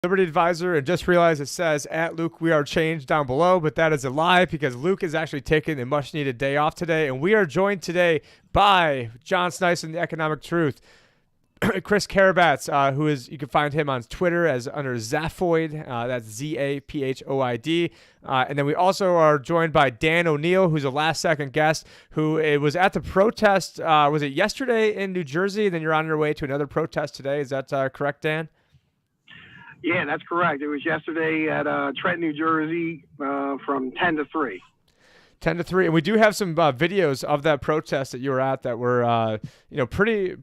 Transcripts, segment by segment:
Liberty Advisor, and just realized it says at Luke We Are Changed down below, but that is a lie because Luke is actually taking a much needed day off today, and we are joined today by John Sneisen, the Economic Truth, Chris Karabats, who is, you can find him on Twitter as under Zaphoid, that's Zaphoid, and then we also are joined by Dan O'Neill, who's a last second guest, who was at the protest, was it yesterday in New Jersey, and then you're on your way to another protest today, is that correct, Dan? Yeah, that's correct. It was yesterday at Trenton, New Jersey, from 10 to 3. 10 to 3. And we do have some videos of that protest that you were at that were, pretty,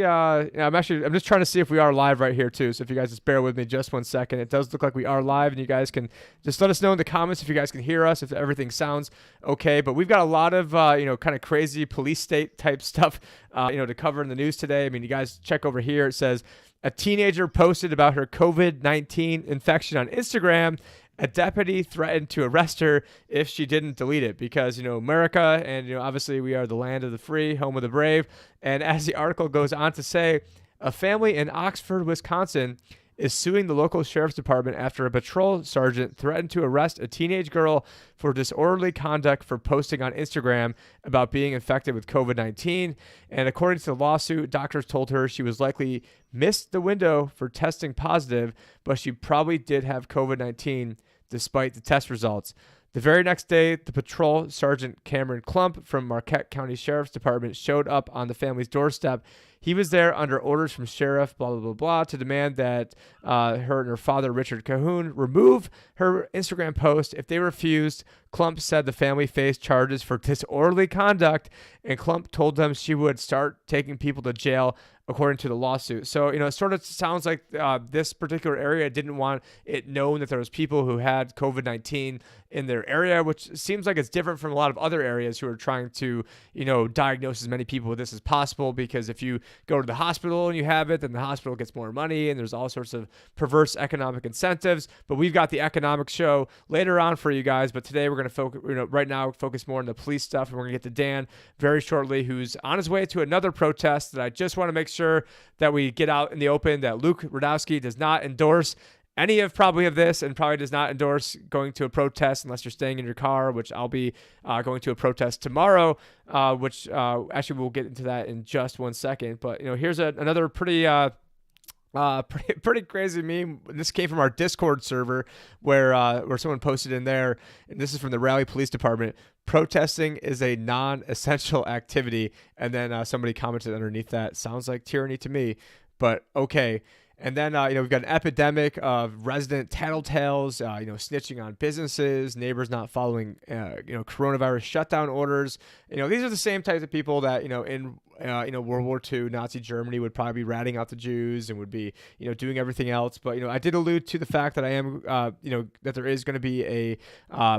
I'm just trying to see if we are live right here too. So if you guys just bear with me just one second, it does look like we are live, and you guys can just let us know in the comments if you guys can hear us, if everything sounds okay. But we've got a lot of, kind of crazy police state type stuff, to cover in the news today. I mean, you guys check over here. It says, a teenager posted about her COVID-19 infection on Instagram. A deputy threatened to arrest her if she didn't delete it because, America, and, obviously we are the land of the free, home of the brave. And as the article goes on to say, a family in Oxford, Wisconsin is suing the local sheriff's department after a patrol sergeant threatened to arrest a teenage girl for disorderly conduct for posting on Instagram about being infected with COVID-19. And according to the lawsuit, doctors told her she was likely missed the window for testing positive, but she probably did have COVID-19 despite the test results. The very next day, the patrol sergeant Cameron Klump from Marquette County Sheriff's Department showed up on the family's doorstep. He was there under orders from sheriff, blah, blah, blah, blah, to demand that her and her father, Richard Cahoon, remove her Instagram post. If they refused, Klump said the family faced charges for disorderly conduct, and Klump told them she would start taking people to jail, according to the lawsuit. So, it sort of sounds like this particular area didn't want it known that there was people who had COVID-19 in their area, which seems like it's different from a lot of other areas who are trying to, diagnose as many people with this as possible, because if you go to the hospital and you have it, then the hospital gets more money, and there's all sorts of perverse economic incentives. But we've got the economic show later on for you guys, but today we're going to focus, right now, focus more on the police stuff, and we're going to get to Dan very shortly, who's on his way to another protest that I just want to make sure that we get out in the open, that Luke Rudowski does not endorse any of this, and probably does not endorse going to a protest unless you're staying in your car, which I'll be going to a protest tomorrow, which actually we'll get into that in just one second. But, here's another pretty crazy meme. This came from our Discord server where someone posted in there, and this is from the Raleigh Police Department. Protesting is a non-essential activity. And then somebody commented underneath that, sounds like tyranny to me, but okay. And then, we've got an epidemic of resident tattletales, snitching on businesses, neighbors not following, coronavirus shutdown orders. These are the same types of people that, in World War II, Nazi Germany would probably be ratting out the Jews and would be, doing everything else. But, I did allude to the fact that I am, that there is going to be a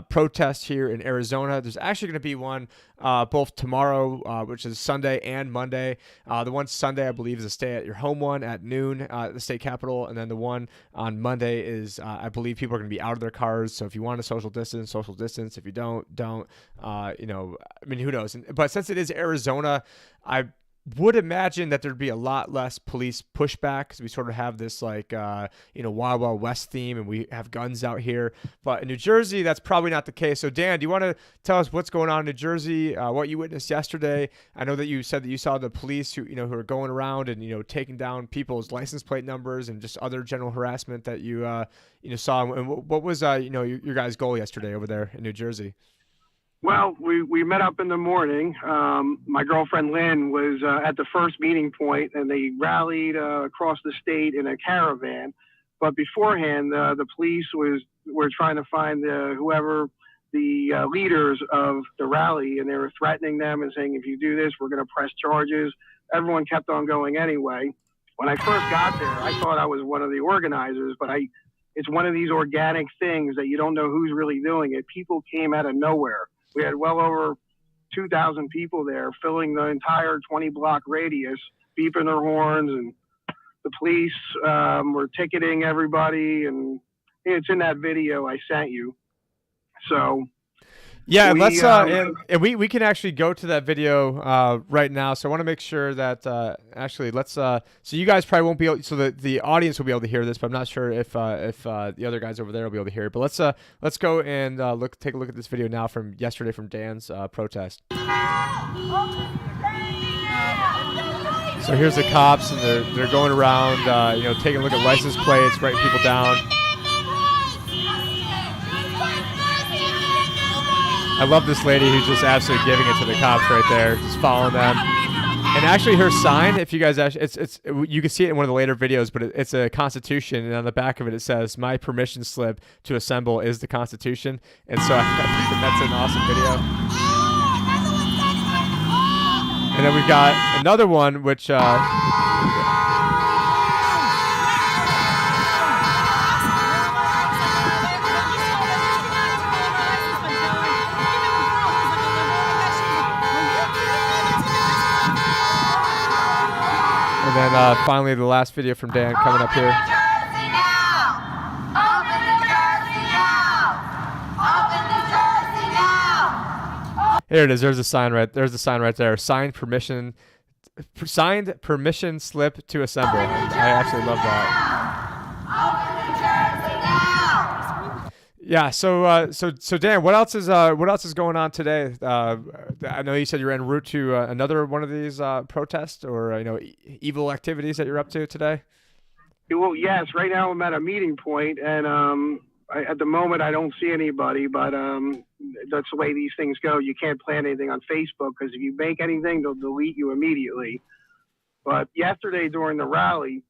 protest here in Arizona. There's actually going to be one both tomorrow, which is Sunday, and Monday. The one Sunday, I believe, is a stay at your home one at noon at the state capitol. And then the one on Monday is, I believe people are going to be out of their cars. So if you want to social distance. If you don't. Who knows? But since it is Arizona, I would imagine that there'd be a lot less police pushback, because we sort of have this Wild Wild West theme, and we have guns out here. But in New Jersey, that's probably not the case. So Dan, do you want to tell us what's going on in New Jersey, what you witnessed yesterday? I know that you said that you saw the police who are going around and, taking down people's license plate numbers and just other general harassment that you saw. And what was, your guys' goal yesterday over there in New Jersey? Well, we met up in the morning. My girlfriend Lynn was at the first meeting point, and they rallied across the state in a caravan. But beforehand, the police were trying to find whoever the leaders of the rally, and they were threatening them and saying, if you do this, we're going to press charges. Everyone kept on going anyway. When I first got there, I thought I was one of the organizers, but it's one of these organic things that you don't know who's really doing it. People came out of nowhere. We had well over 2,000 people there, filling the entire 20-block radius, beeping their horns, and the police were ticketing everybody, and it's in that video I sent you. So Yeah, and let's and we can actually go to that video right now. So I want to make sure that actually let's so you guys probably won't be able, so the audience will be able to hear this, but I'm not sure if the other guys over there will be able to hear it. But let's go and take a look at this video now from yesterday from Dan's protest. So here's the cops, and they're going around, taking a look at license plates, writing people down. I love this lady who's just absolutely giving it to the cops right there, just following them. And actually, her sign, if you guys actually, you can see it in one of the later videos, but it's a Constitution, and on the back of it, it says, "My permission slip to assemble is the Constitution." And so I think that's an awesome video. And then we've got another one, which and then finally the last video from Dan coming up here. Here it is. There's the sign right. There's the sign right there. Signed permission slip to assemble. I absolutely love that. Yeah. So Dan, what else is going on today? I know you said you're en route to another one of these protests or evil activities that you're up to today. Well, yes. Right now I'm at a meeting point, and at the moment I don't see anybody, but that's the way these things go. You can't plan anything on Facebook because if you make anything, they'll delete you immediately. But yesterday during the rally,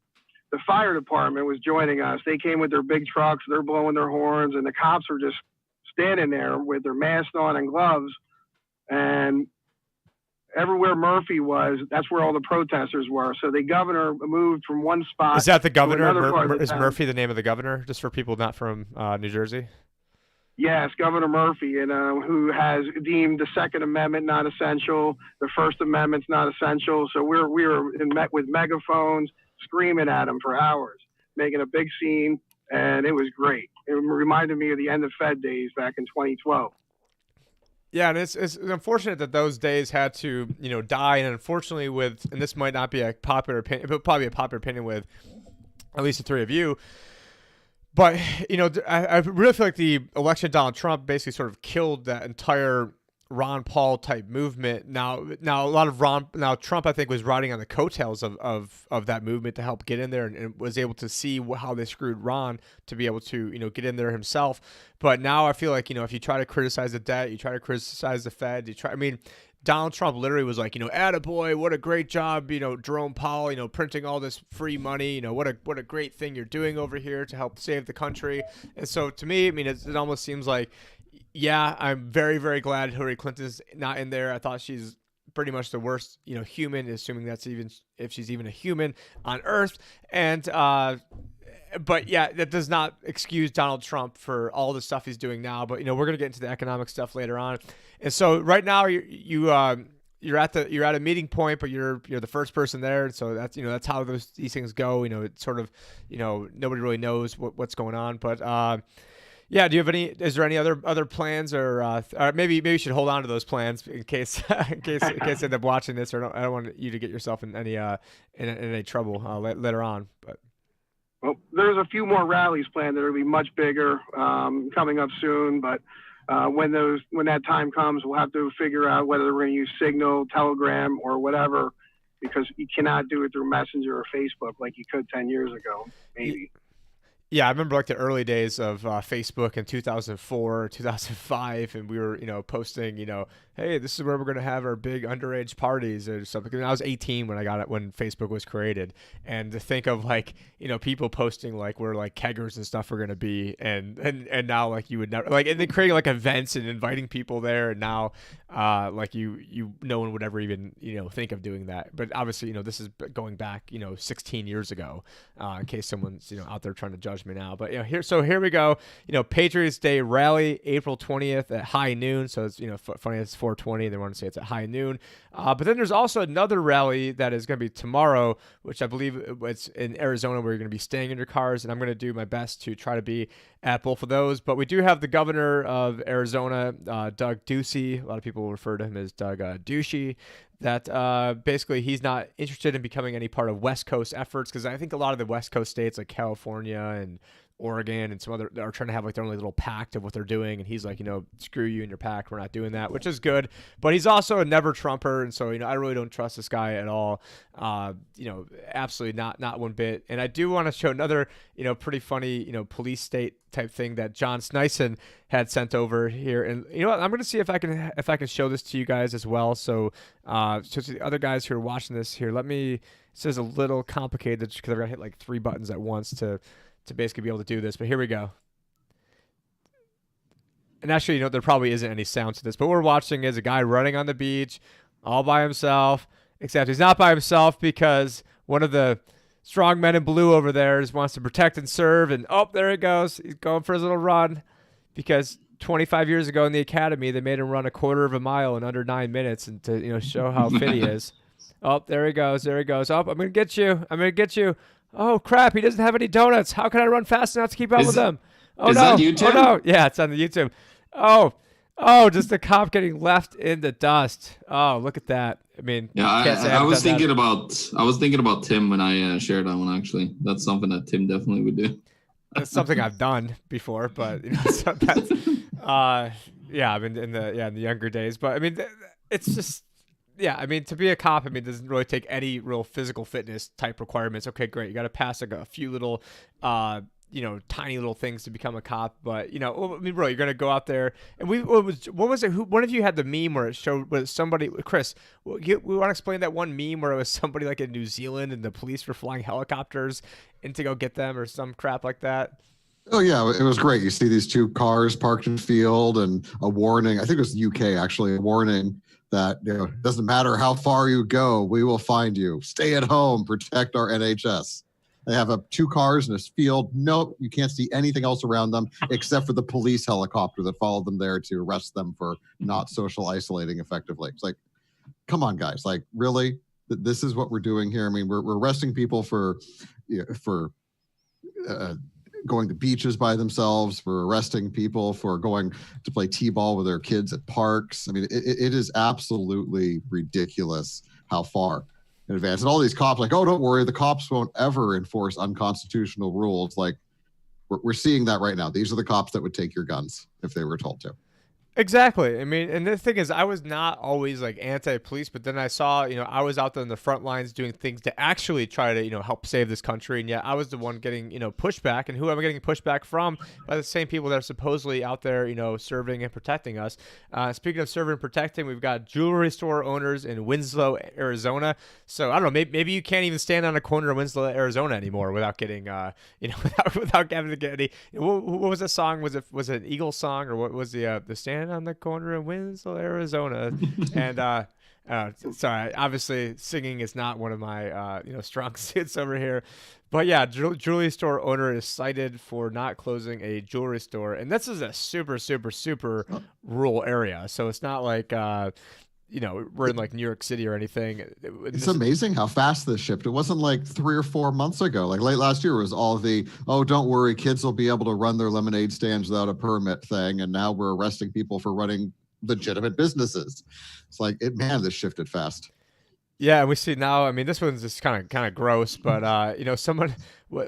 the fire department was joining us. They came with their big trucks, they're blowing their horns, and the cops were just standing there with their masks on and gloves. And everywhere Murphy was, that's where all the protesters were. So the governor moved from one spot. Is that the governor? Is Murphy the name of the governor, just for people not from New Jersey? Yes, Governor Murphy, and who has deemed the Second Amendment not essential, the First Amendment's not essential. So we were met with megaphones, screaming at him for hours, making a big scene, and it was great. It reminded me of the end of Fed days back in 2012. Yeah, and it's unfortunate that those days had to die, and unfortunately and this might not be a popular opinion, but probably a popular opinion with at least the three of you. But I really feel like the election of Donald Trump basically sort of killed that entire Ron Paul type movement. Now a lot of Trump I think was riding on the coattails of that movement to help get in there and was able to see how they screwed Ron to be able to get in there himself. But now I feel like if you try to criticize the debt, you try to criticize the Fed, Donald Trump literally was like, attaboy, what a great job, Jerome Powell, printing all this free money, what a great thing you're doing over here to help save the country. And so to me, it almost seems like, yeah, I'm very, very glad Hillary Clinton's not in there. I thought she's pretty much the worst, human, assuming that's even if she's even a human on Earth. And but yeah, that does not excuse Donald Trump for all the stuff he's doing now. But we're gonna get into the economic stuff later on. And so right now you're at a meeting point, but you're the first person there. So that's how these things go. It's sort of nobody really knows what's going on. But yeah, do you have is there any other plans or maybe you should hold on to those plans in case you end up watching this, or I don't want you to get yourself in any trouble later on. But well, there's a few more rallies planned that will be much bigger coming up soon. But when that time comes, we'll have to figure out whether we're going to use Signal, Telegram, or whatever, because you cannot do it through Messenger or Facebook like you could 10 years ago, maybe. Yeah, I remember like the early days of Facebook in 2004, 2005, and we were, posting, hey, this is where we're going to have our big underage parties or something. And I was 18 when I got it, when Facebook was created. And to think of like, people posting like where like keggers and stuff are going to be, and now like you would never like, and then creating like events and inviting people there, and now like no one would ever even think of doing that. But obviously this is going back 16 years ago, in case someone's out there trying to judge judge me now. But here we go. Patriots Day Rally, April 20th at high noon. So it's funny it's 4:20. They want to say it's at high noon. But then there's also another rally that is going to be tomorrow, which I believe it's in Arizona, where you're going to be staying in your cars, and I'm going to do my best to try to be at both of those. But we do have the governor of Arizona, Doug Ducey. A lot of people refer to him as Doug Ducey. That basically he's not interested in becoming any part of West Coast efforts, because I think a lot of the West Coast states like California and Oregon and some other are trying to have like their own little pact of what they're doing, and he's like, screw you and your pact, we're not doing that, which is good. But he's also a never Trumper, and so I really don't trust this guy at all. Absolutely not one bit. And I do want to show another pretty funny police state type thing that John Sneisen had sent over here, and I'm going to see if I can show this to you guys as well. So to the other guys who are watching this here, it says a little complicated because I've got to hit like 3 buttons at once to basically be able to do this, but here we go. And actually, there probably isn't any sound to this, but what we're watching is a guy running on the beach all by himself, except he's not by himself because one of the strong men in blue over there wants to protect and serve, and there he goes. He's going for his little run because 25 years ago in the academy, they made him run a quarter of a mile in under 9 minutes, and to show how fit he is. There he goes. I'm going to get you. Oh, crap, he doesn't have any donuts. How can I run fast enough to keep up with him? Is that YouTube? Oh, no. Yeah, it's on the YouTube. Just the cop getting left in the dust. Oh, look at that. I mean, yeah, I was thinking about Tim when I shared that one, actually. That's something that Tim definitely would do. It's something I've done before, but so that's, I've been in the younger days. But I mean, it's just, to be a cop, it doesn't really take any real physical fitness type requirements. Okay, great. You got to pass like a few little, tiny little things to become a cop. But, really, you're going to go out there. And what was it? One of you had the meme where it showed was somebody, Chris, we want to explain that one meme where it was somebody like in New Zealand and the police were flying helicopters in to go get them or some crap like that. Oh, yeah, it was great. You see these 2 cars parked in the field and a warning. I think it was the UK, actually, a warning that it doesn't matter how far you go, we will find you. Stay at home, protect our NHS. They have 2 cars in this field. Nope, you can't see anything else around them except for the police helicopter that followed them there to arrest them for not social isolating effectively. It's like, come on, guys. Like, really? This is what we're doing here? I mean, we're arresting people for going to beaches by themselves. We're arresting people for going to play t-ball with their kids at parks. I mean, it is absolutely ridiculous how far in advance. And all these cops like, oh, don't worry, the cops won't ever enforce unconstitutional rules. Like, we're seeing that right now. These are the cops that would take your guns if they were told to. Exactly. I mean, and the thing is, I was not always like anti-police, but then I saw, I was out there in the front lines doing things to actually try to, help save this country. And yet I was the one getting, pushback. And who am I getting pushback from? By the same people that are supposedly out there, serving and protecting us. Speaking of serving and protecting, we've got jewelry store owners in Winslow, Arizona. So I don't know, maybe you can't even stand on a corner of Winslow, Arizona anymore without getting, without having to get any. What was the song? Was it an Eagles song, or what was the stand on the corner of Winslow, Arizona? And sorry, obviously singing is not one of my strong suits over here, but yeah, jewelry store owner is cited for not closing a jewelry store, and this is a super rural area, so it's not like we're in like New York City or anything. It's amazing how fast this shipped. It wasn't like 3 or 4 months ago. Like late last year was all the, oh, don't worry, kids will be able to run their lemonade stands without a permit thing. And now we're arresting people for running legitimate businesses. It's like, this shifted fast. Yeah, and we see now, I mean, this one's just kind of gross, but, someone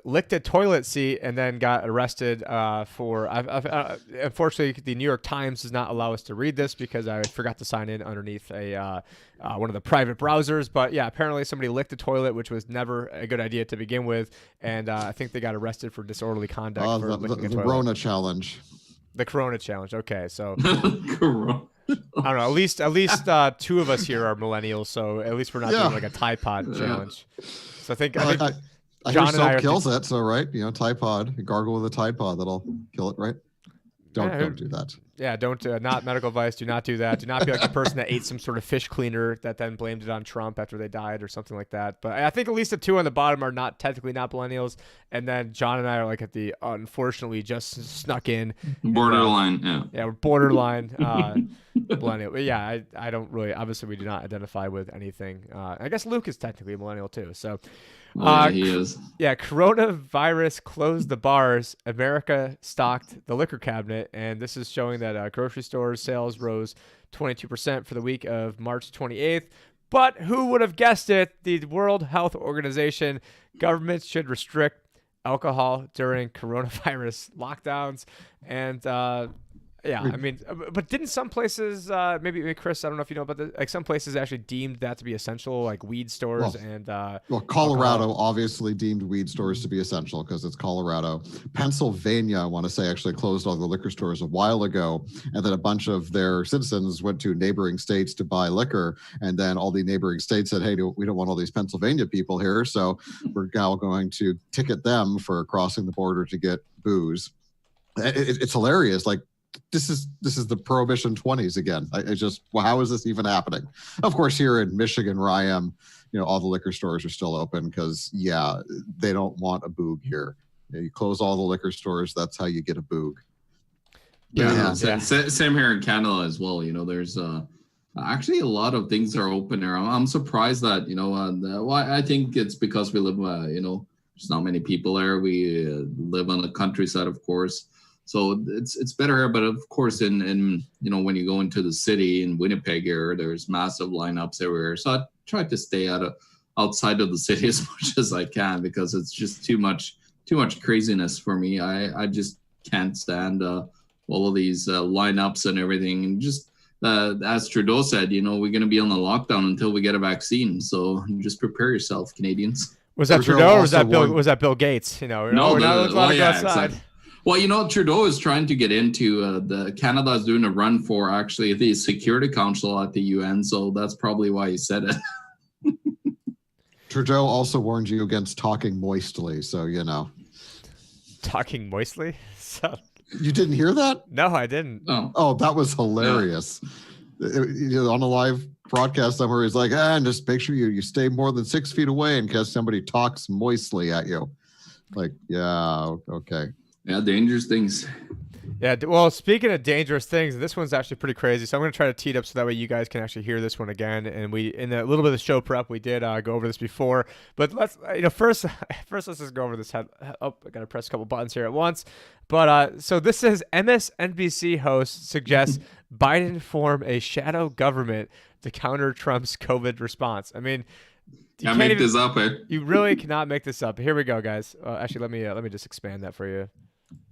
licked a toilet seat and then got arrested for, unfortunately, the New York Times does not allow us to read this because I forgot to sign in underneath one of the private browsers. But yeah, apparently somebody licked a toilet, which was never a good idea to begin with. And I think they got arrested for disorderly conduct for licking a toilet. The Rona challenge. The Corona challenge. Okay, so. I don't know. At least 2 of us here are millennials, so at least we're not doing like a Tide Pod challenge. So I think I John hear soap kills it. So right, Tide Pod, you gargle with a Tide Pod, that'll kill it, right? Don't do that. Yeah, don't not medical advice. Do not do that. Do not be like the person that ate some sort of fish cleaner that then blamed it on Trump after they died or something like that. But I think at least the two on the bottom are not technically not millennials, and then John and I are like at the unfortunately just snuck in Borderline. yeah, we're borderline millennial. But yeah, I don't really. Obviously, we do not identify with anything. I guess Luke is technically a millennial too. So. Yeah, he is. Yeah, coronavirus closed the bars. America stocked the liquor cabinet, and this is showing that grocery stores sales rose 22% for the week of March 28th. But who would have guessed it? The World Health Organization, governments should restrict alcohol during coronavirus lockdowns, and yeah, I mean, but didn't some places, maybe Chris, I don't know if you know about this, like some places actually deemed that to be essential, like weed stores well, Colorado alcohol. Obviously deemed weed stores to be essential because it's Colorado. Pennsylvania, I want to say, actually closed all the liquor stores a while ago, and then a bunch of their citizens went to neighboring states to buy liquor, and then all the neighboring states said, hey, we don't want all these Pennsylvania people here, so we're now going to ticket them for crossing the border to get booze. It's hilarious. Like, this is the Prohibition 20s again. Well, how is this even happening? Of course, here in Michigan, where I am, all the liquor stores are still open because, yeah, they don't want a boog here. You close all the liquor stores, that's how you get a boog. Yeah. Same here in Canada as well. There's actually a lot of things are open here. I'm surprised that, well, I think it's because we live, there's not many people there. We live on the countryside, of course. So it's better here, but of course, in when you go into the city in Winnipeg here, there's massive lineups everywhere. So I try to stay outside of the city as much as I can because it's just too much craziness for me. I just can't stand all of these lineups and everything. And just as Trudeau said, we're going to be on the lockdown until we get a vaccine. So just prepare yourself, Canadians. Was that Trudeau or was that Bill? Was that Bill Gates? No, exactly. Well, Trudeau is trying to get into Canada is doing a run for actually the Security Council at the UN, so that's probably why he said it. Trudeau also warned you against talking moistly, so Talking moistly? So you didn't hear that? No, I didn't. Oh, that was hilarious. Yeah. On a live broadcast somewhere, he's like, and just make sure you stay more than 6 feet away in case somebody talks moistly at you. Like, yeah, okay. Yeah, dangerous things. Yeah, well, speaking of dangerous things, this one's actually pretty crazy. So I'm going to try to tee it up so that way you guys can actually hear this one again. And in a little bit of the show prep, we did go over this before. But let's, first let's just go over this. Oh, I got to press a couple buttons here at once. But so this says MSNBC host suggests Biden form a shadow government to counter Trump's COVID response. I mean, can't make this up, eh? You really cannot make this up. Here we go, guys. Actually, let me just expand that for you.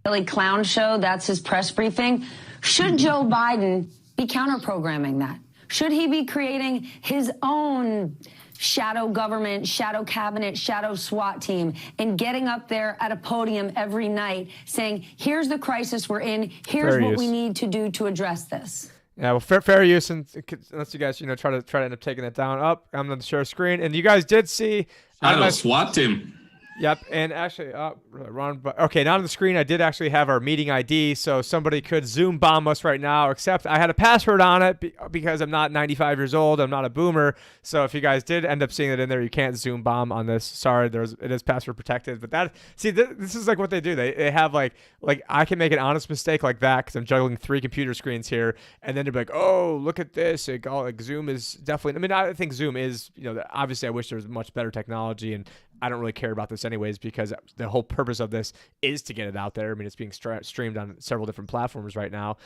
Really clown show, that's his press briefing. Should Joe Biden be counter-programming that? Should he be creating his own shadow government, shadow cabinet, shadow SWAT team, and getting up there at a podium every night saying, here's the crisis we're in, here's what we need to do to address this? Yeah, well, fair use, and unless you guys, try to end up taking it down. I'm on the share screen, and you guys did see. Shadow SWAT team. Yep, and actually, Ron. Okay, not on the screen. I did actually have our meeting ID, so somebody could Zoom bomb us right now. Except I had a password on it because I'm not 95 years old. I'm not a boomer. So if you guys did end up seeing it in there, you can't Zoom bomb on this. Sorry, it is password protected. But this is like what they do. They have like I can make an honest mistake like that because I'm juggling 3 computer screens here, and then they're like, oh, look at this. Like Zoom is definitely. I mean, I think Zoom is. Obviously, I wish there was much better technology and. I don't really care about this anyways because the whole purpose of this is to get it out there. I mean, it's being streamed on several different platforms right now.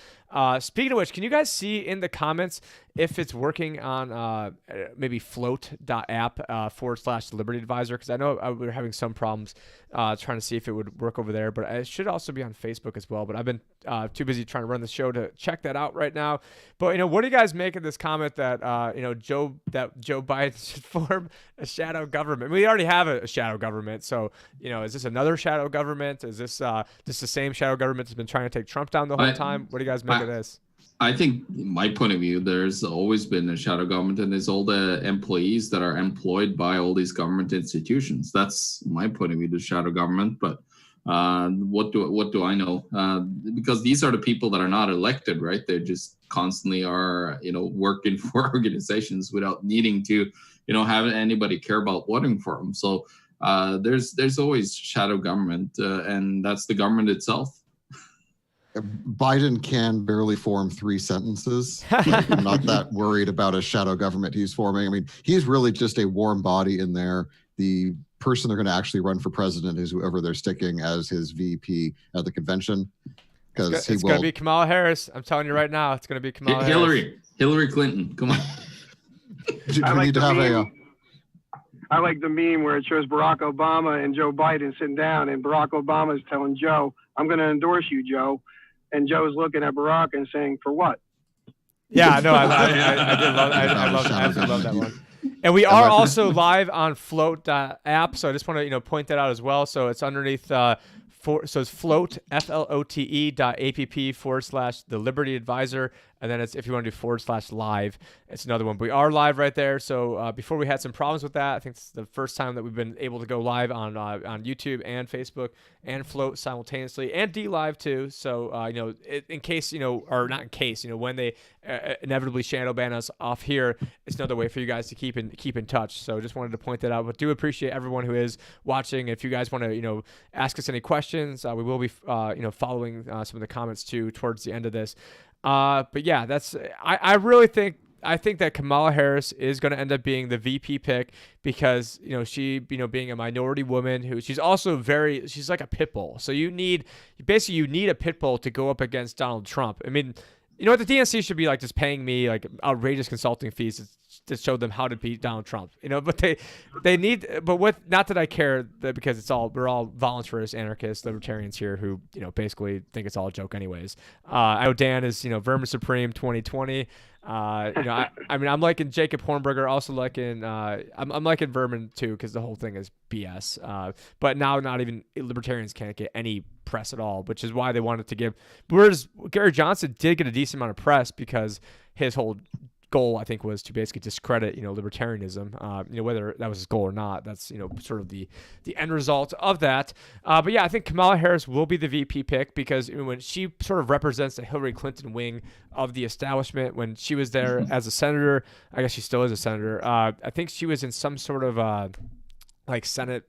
Speaking of which, can you guys see in the comments if it's working on maybe float.app / Liberty Advisor? Because I know we were having some problems trying to see if it would work over there, but it should also be on Facebook as well. But I've been too busy trying to run the show to check that out right now. But what do you guys make of this comment that Joe Biden should form a shadow government? We already have a shadow government, so is this another shadow government? Is this just the same shadow government that's been trying to take Trump down the whole time? What do you guys make of this? I think, in my point of view, there's always been a shadow government, and there's all the employees that are employed by all these government institutions. That's my point of view, the shadow government. But What do I know? Because these are the people that are not elected, right? They just constantly are, working for organizations without needing to, have anybody care about voting for them. So there's always shadow government, and that's the government itself. Biden can barely form 3 sentences. I'm not that worried about a shadow government he's forming. I mean, he's really just a warm body in there. The person they're going to actually run for president is whoever they're sticking as his VP at the convention. Because it's going to be Kamala Harris. I'm telling you right now, it's going to be Kamala Hillary. Harris. Hillary Clinton. Come on. I like the meme where it shows Barack Obama and Joe Biden sitting down, and Barack Obama is telling Joe, "I'm going to endorse you, Joe." And Joe's looking at Barack and saying, "For what?" Yeah, no, I love that one. And we are also live on Float app, so I just want to point that out as well. So it's underneath so it's Float FLOTE.app/the Liberty Advisor, and then it's if you want to do /live, it's another one. But we are live right there. So before we had some problems with that, I think it's the first time that we've been able to go live on YouTube and Facebook and Float simultaneously, and D Live too. So in case or not in case when they inevitably shadow ban us off here, it's another way for you guys to keep in touch. So just wanted to point that out. But do appreciate everyone who is watching. If you guys want to ask us any questions, we will be following some of the comments too towards the end of this. But yeah, I really think that Kamala Harris is going to end up being the VP pick because, she, being a minority woman who she's also she's like a pit bull. So you need a pit bull to go up against Donald Trump. I mean, what the DNC should be like just paying me like outrageous consulting fees to show them how to beat Donald Trump, but they need, not that I care because we're all voluntarist anarchists, libertarians here who, basically think it's all a joke anyways. I know Dan is, Vermin Supreme 2020. I mean, I'm liking Jacob Hornberger, also liking, I'm liking Vermin too, because the whole thing is BS. But now not even libertarians can't get any press at all, which is why they wanted to give, whereas Gary Johnson did get a decent amount of press because his whole goal, I think, was to basically discredit, libertarianism. Whether that was his goal or not, that's sort of the end result of that. But yeah, I think Kamala Harris will be the VP pick because when she sort of represents the Hillary Clinton wing of the establishment. When she was there as a senator, I guess she still is a senator. I think she was in some sort of like Senate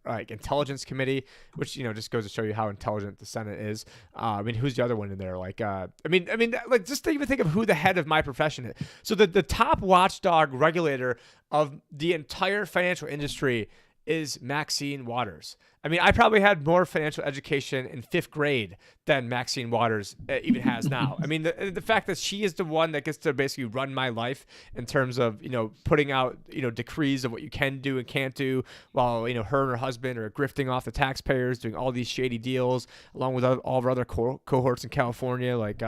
like intelligence committee, which just goes to show you how intelligent the Senate is. I mean, who's the other one in there? Like I mean like just to even think of who the head of my profession is. So the top watchdog regulator of the entire financial industry is Maxine Waters. I mean, I probably had more financial education in 5th grade than Maxine Waters even has now. I mean, the fact that she is the one that gets to basically run my life in terms of, putting out, decrees of what you can do and can't do while, her and her husband are grifting off the taxpayers, doing all these shady deals, along with all of our other cohorts in California. Like,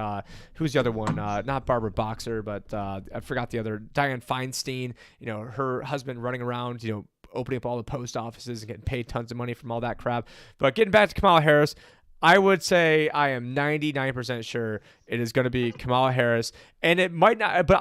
who's the other one? Not Barbara Boxer, but I forgot the other, Dianne Feinstein, her husband running around, opening up all the post offices and getting paid tons of money from all that crap. But getting back to Kamala Harris, I would say I am 99% sure it is going to be Kamala Harris, and it might not, but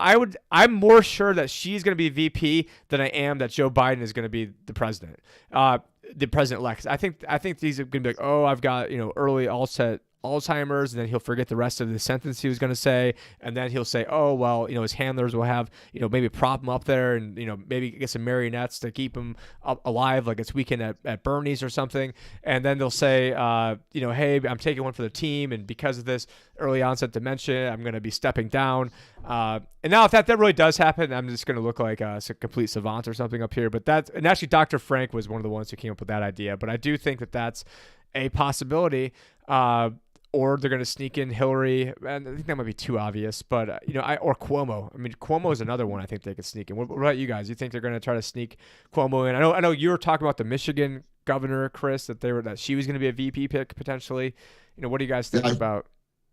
I'm more sure that she's going to be VP than I am that Joe Biden is going to be the president, the president-elect. I think these are going to be like, oh, I've got, early Alzheimer's, and then he'll forget the rest of the sentence he was going to say, and then he'll say, oh, well, his handlers will have, maybe prop him up there and, maybe get some marionettes to keep him alive, like it's Weekend at Bernie's or something, and then they'll say, hey, I'm taking one for the team, and because of this early onset dementia, I'm going to be stepping down. And now if that really does happen, I'm just going to look like a complete savant or something up here, and actually Dr. Frank was one of the ones who came up with that idea, but I do think that that's a possibility. Or they're going to sneak in Hillary, and I think that might be too obvious, but or Cuomo. I mean, Cuomo is another one I think they could sneak in. What about you guys? You think they're going to try to sneak Cuomo in? I know you were talking about the Michigan governor, Chris, that she was going to be a VP pick potentially. What do you guys think about?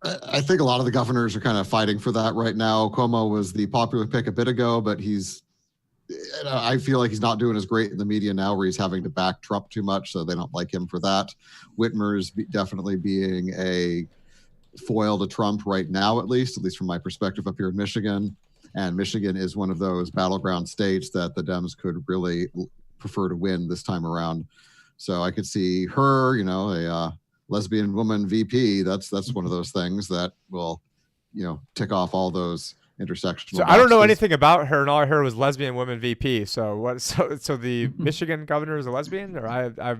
I think a lot of the governors are kind of fighting for that right now. Cuomo was the popular pick a bit ago, but I feel like he's not doing as great in the media now, where he's having to back Trump too much, so they don't like him for that. Whitmer's definitely being a foil to Trump right now, at least from my perspective up here in Michigan. And Michigan is one of those battleground states that the Dems could really prefer to win this time around. So I could see her, a lesbian woman VP. That's one of those things that will, tick off all those intersectional. So I don't know anything about her, and all I heard was lesbian woman VP. So what? So the Michigan governor is a lesbian, or I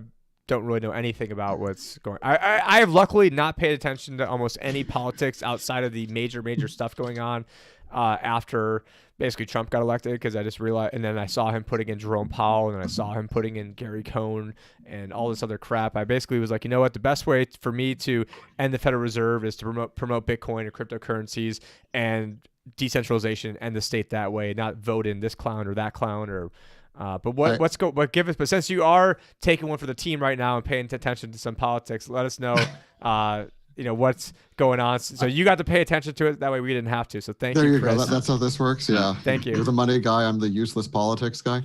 don't really know anything about what's going. I have luckily not paid attention to almost any politics outside of the major stuff going on after basically Trump got elected, because I just realized, and then I saw him putting in Jerome Powell, and then I saw him putting in Gary Cohn and all this other crap. I basically was like, you know what, the best way for me to end the Federal Reserve is to promote Bitcoin or cryptocurrencies and decentralization, and the state that way, not vote in this clown or that clown or but give us, but since you are taking one for the team right now and paying attention to some politics, let us know what's going on, so you got to pay attention to it, that way we didn't have to. So thank you, Chris. Go. That's how this works. Yeah. Thank you. You're the money guy, I'm the useless politics guy.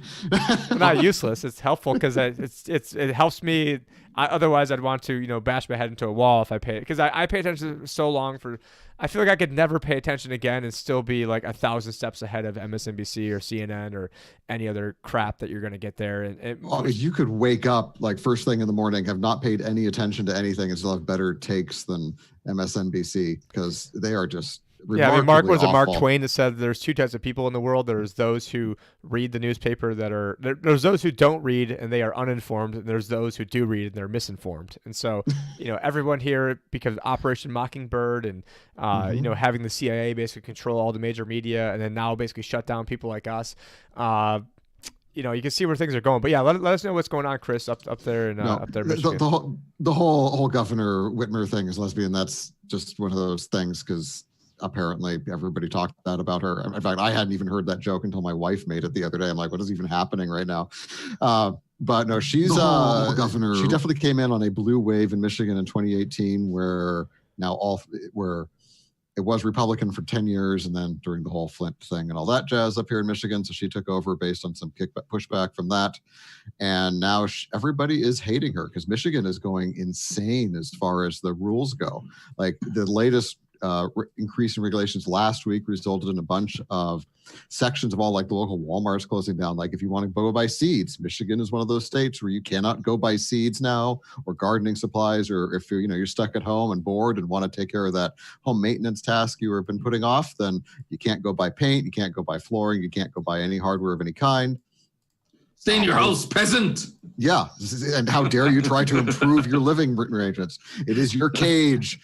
Not useless, it's helpful, because it helps me. Otherwise I'd want to bash my head into a wall if I pay, because I pay attention so long for, I feel like I could never pay attention again and still be like 1,000 steps ahead of MSNBC or CNN or any other crap that you're going to get there. And you could wake up like first thing in the morning, have not paid any attention to anything, and still have better takes than MSNBC, because they are just Mark Twain that said there's two types of people in the world. There's those who read the newspaper there's those who don't read and they are uninformed, and there's those who do read and they're misinformed. And so everyone here, because of Operation Mockingbird and having the CIA basically control all the major media, and then now basically shut down people like us, you can see where things are going. But yeah, let us know what's going on, Chris, up there in up there in Michigan. The whole Governor Whitmer thing is lesbian. That's just one of those things, because apparently everybody talked about her. In fact, I hadn't even heard that joke until my wife made it the other day. I'm like, what is even happening right now? But no, she's governor. She definitely came in on a blue wave in Michigan in 2018, where it was Republican for 10 years, and then during the whole Flint thing and all that jazz up here in Michigan, so she took over based on some pushback from that, and now everybody is hating her, because Michigan is going insane as far as the rules go. Like the latest increase in regulations last week resulted in a bunch of sections of all like the local Walmarts closing down. Like if you want to go buy seeds, Michigan is one of those states where you cannot go buy seeds now, or gardening supplies, or if you're stuck at home and bored and want to take care of that home maintenance task you have been putting off, then you can't go buy paint, you can't go buy flooring, you can't go buy any hardware of any kind. Stay in your house, peasant. Yeah, and how dare you try to improve your living arrangements? It is your cage.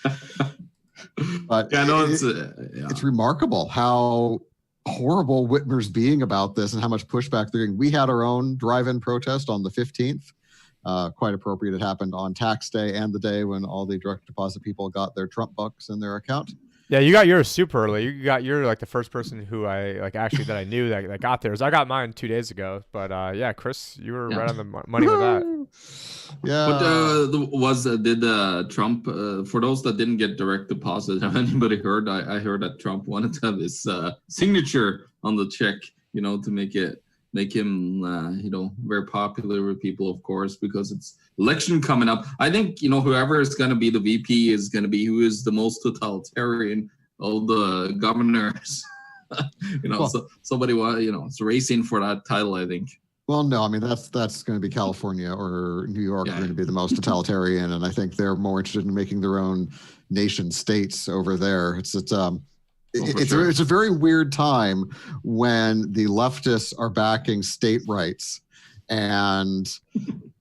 But it's remarkable how horrible Whitmer's being about this and how much pushback they're getting. We had our own drive-in protest on the 15th. Quite appropriate. It happened on tax day and the day when all the direct deposit people got their Trump bucks in their account. Yeah, you got yours super early. You're like the first person who that I knew that got theirs. I got mine 2 days ago. But Chris, you were right on the money with that. Yeah. But did Trump, for those that didn't get direct deposit, have anybody heard? I heard that Trump wanted to have his signature on the check, to make him very popular with people, of course, because it's election coming up. I think whoever is going to be the VP is going to be who is the most totalitarian of the governors. So somebody is racing for that title, I think. Well, no, I mean that's going to be California or New York are going to be the most totalitarian, and I think they're more interested in making their own nation states over there. It's a very weird time when the leftists are backing state rights, and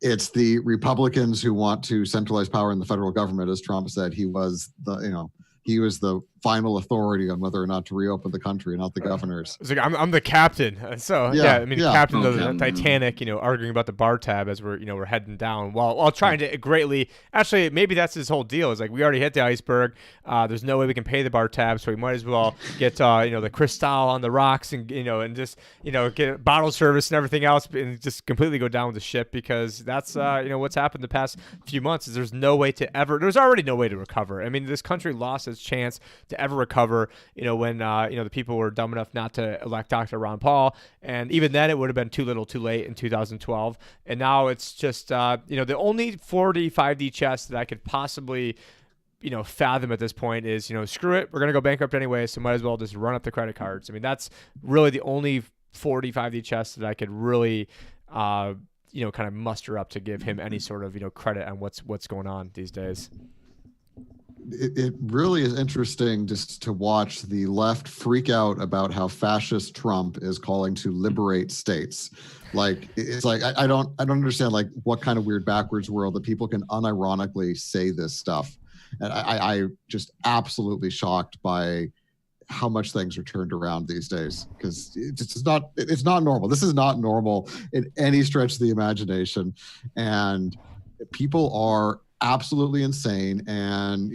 it's the Republicans who want to centralize power in the federal government. As Trump said, he was the final authority on whether or not to reopen the country, not the governors. It's like I'm the captain. So captain of the Titanic, arguing about the bar tab as we're heading down while trying to greatly. Actually, maybe that's his whole deal. Is like we already hit the iceberg. There's no way we can pay the bar tab, so we might as well get the Cristal on the rocks and just get bottle service and everything else, and just completely go down with the ship, because that's what's happened the past few months is there's already no way to recover. I mean, this country lost its chance to ever recover, when the people were dumb enough not to elect Dr. Ron Paul, and even then it would have been too little too late in 2012, and now it's just the only 45D chess that I could possibly fathom at this point is screw it, we're gonna go bankrupt anyway, so might as well just run up the credit cards. I mean, that's really the only 45D chess that I could really kind of muster up to give him any sort of credit on what's going on these days. It really is interesting just to watch the left freak out about how fascist Trump is calling to liberate states. Like, it's like, I don't understand like what kind of weird backwards world that people can unironically say this stuff. And I just absolutely shocked by how much things are turned around these days, because it's not normal. This is not normal in any stretch of the imagination. And people are absolutely insane. And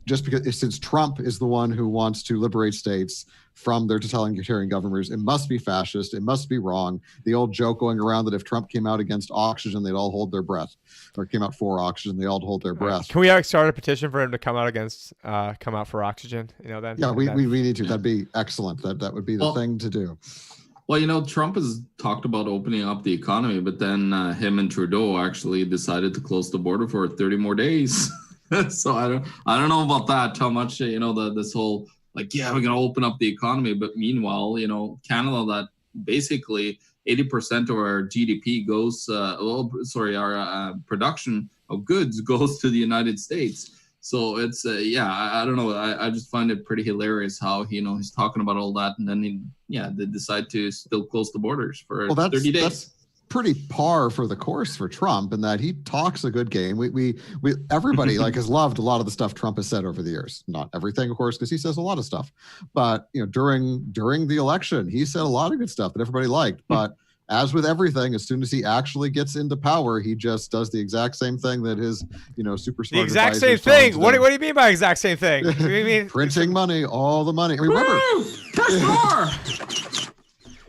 just because, since Trump is the one who wants to liberate states from their totalitarian governments, it must be fascist, it must be wrong. The old joke going around that if Trump came out against oxygen, they'd all hold their breath, or came out for oxygen, they all hold their breath. Can we start a petition for him to come out for oxygen? Then we need to. That'd be excellent. That would be the thing to do. Well, Trump has talked about opening up the economy, but then him and Trudeau actually decided to close the border for 30 more days. So I don't know about that. How much this whole we're gonna open up the economy, but meanwhile, Canada, that basically 80% of our GDP goes, our production of goods goes to the United States. So it's I don't know. I just find it pretty hilarious how he's talking about all that, and then they decide to still close the borders for 30 days. That's pretty par for the course for Trump, in that he talks a good game. We everybody has loved a lot of the stuff Trump has said over the years. Not everything, of course, because he says a lot of stuff. But during the election, he said a lot of good stuff that everybody liked. But as with everything, as soon as he actually gets into power, he just does the exact same thing that his, super smart. The exact same thing. What do you mean by exact same thing? What do you mean? Printing money, all the money. I mean, remember, cash more.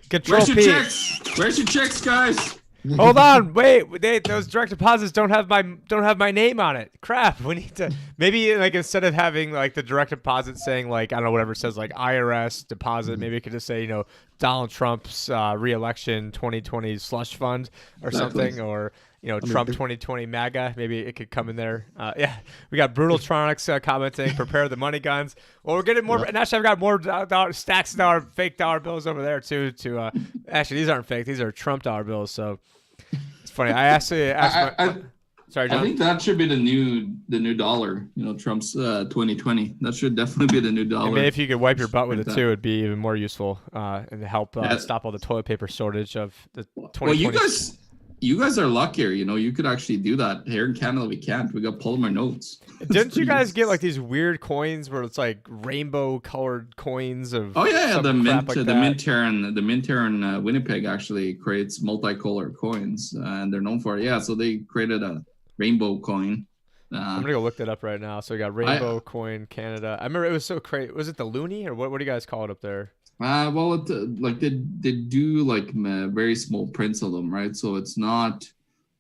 Control Where's your P. checks? Where's your checks, guys? Hold on, wait. Those direct deposits don't have my name on it. Crap. We need to maybe instead of having the direct deposit saying I don't know, whatever it says IRS deposit, maybe it could just say Donald Trump's re-election 2020 slush fund or something, or Trump 2020 MAGA. Maybe it could come in there. We got Brutaltronics commenting, prepare the money guns. Well, we're getting more. And actually, I've got more stacks of fake dollar bills over there too. Actually, these aren't fake. These are Trump dollar bills. So it's funny. I actually asked sorry, John. I think that should be the new dollar. Trump's 2020. That should definitely be the new dollar. And maybe if you could wipe your butt with it too, it'd be even more useful and help stop all the toilet paper shortage of the 2020. Well, you guys are luckier. You could actually do that. Here in Canada, we can't. We got polymer notes. Didn't you guys get these weird coins where it's rainbow colored coins of? Oh yeah, the mint here in Winnipeg actually creates multicolored coins, and they're known for it. Yeah, so they created a rainbow coin. I'm gonna go look that up right now. So we got rainbow coin Canada. I remember it was so crazy. Was it the loonie or what do you guys call it up there? Well, they do very small prints of them, right? So it's not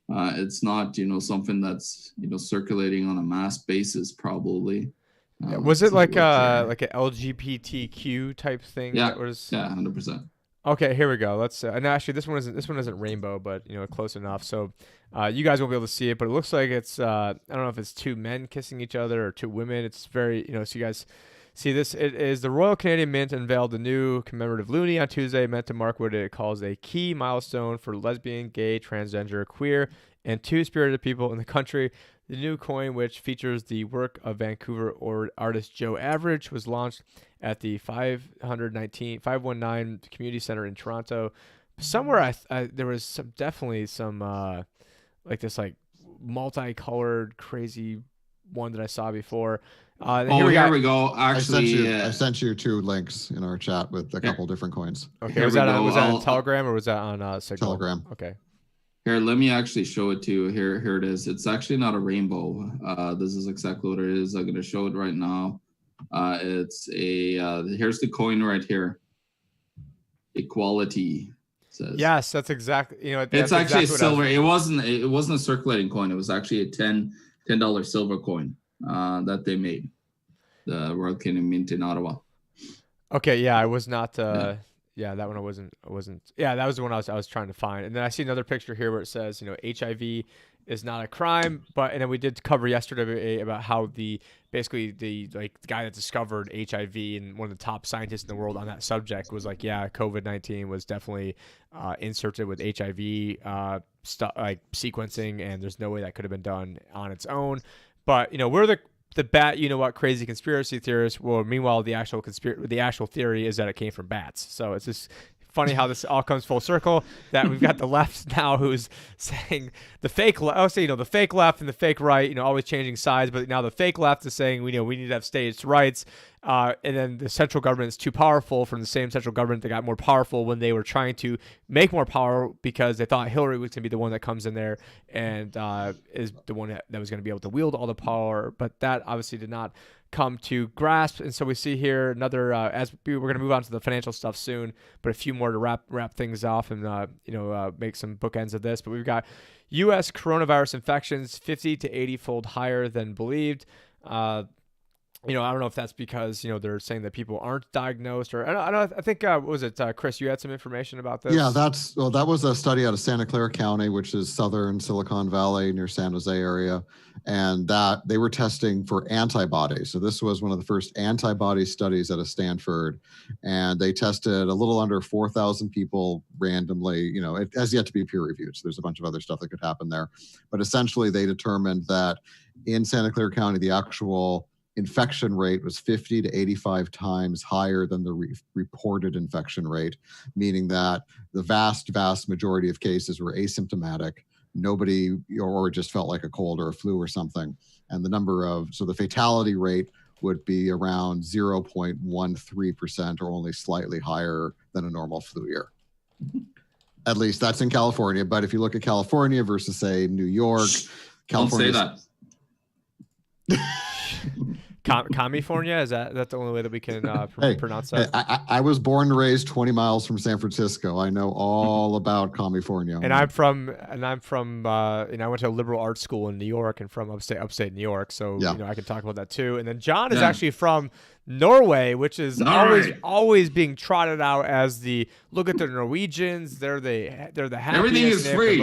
something that's circulating on a mass basis probably. Was it like a LGBTQ type thing? Yeah, that was... 100%. Okay, here we go. Let's and actually this one isn't rainbow, but close enough. So you guys won't be able to see it, but it looks like it's I don't know if it's two men kissing each other or two women. It's very so you guys see this. It is the Royal Canadian Mint unveiled the new commemorative loonie on Tuesday, meant to mark what it calls a key milestone for lesbian, gay, transgender, queer, and two-spirited people in the country. The new coin, which features the work of Vancouver artist Joe Average, was launched at the 519 Community Center in Toronto. Somewhere there was definitely some this multicolored crazy one that I saw before. Here we go. Actually, I sent you 2 links in our chat with a couple different coins. Okay, was that on Telegram or was that on Signal? Telegram. Okay. Here, let me actually show it to you. Here it is. It's actually not a rainbow. This is exactly what it is. I'm going to show it right now. It's here's the coin right here. Equality says. Yes, that's exactly. It's actually silver. It wasn't a circulating coin. It was actually a $10 silver coin that they made. The Royal Canadian Mint in Ottawa. Okay, yeah, I was not. Yeah, that one I wasn't. Yeah, that was the one I was trying to find. And then I see another picture here where it says, HIV is not a crime, and then we did cover yesterday about how basically the guy that discovered HIV and one of the top scientists in the world on that subject was like, yeah, COVID-19 was definitely inserted with HIV sequencing, and there's no way that could have been done on its own. But we're the bat, crazy conspiracy theorists. Well, meanwhile, the actual theory is that it came from bats. So it's just funny how this all comes full circle, that we've got the left now who's saying the fake left, the fake left and the fake right, always changing sides. But now the fake left is saying, we need to have states' rights. And then the central government is too powerful, from the same central government that got more powerful when they were trying to make more power because they thought Hillary was going to be the one that comes in there and is the one that was going to be able to wield all the power. But that obviously did not come to grasp. And so we see here another, as we're going to move on to the financial stuff soon, but a few more to wrap things off and, make some bookends of this. But we've got U.S. coronavirus infections 50 to 80-fold higher than believed. I don't know if that's because, they're saying that people aren't diagnosed, or I think, was it Chris, you had some information about this? Yeah, that was a study out of Santa Clara County, which is southern Silicon Valley near San Jose area. And that they were testing for antibodies. So this was one of the first antibody studies out of Stanford. And they tested a little under 4,000 people randomly. It has yet to be peer reviewed. So there's a bunch of other stuff that could happen there. But essentially they determined that in Santa Clara County, the actual infection rate was 50 to 85 times higher than the reported infection rate, meaning that the vast majority of cases were asymptomatic. Nobody, or just felt like a cold or a flu or something. And the fatality rate would be around 0.13%, or only slightly higher than a normal flu year. At least that's in California. But if you look at California versus, say, New York, California. Don't say that. California, is that the only way that we can pronounce that? I was born and raised 20 miles from San Francisco. I know all about California. And I'm from I went to a liberal arts school in New York, and from upstate New York. So I can talk about that too. And then John is actually from Norway, which is always being trotted out as look at the Norwegians. They're the happiest. Everything is free.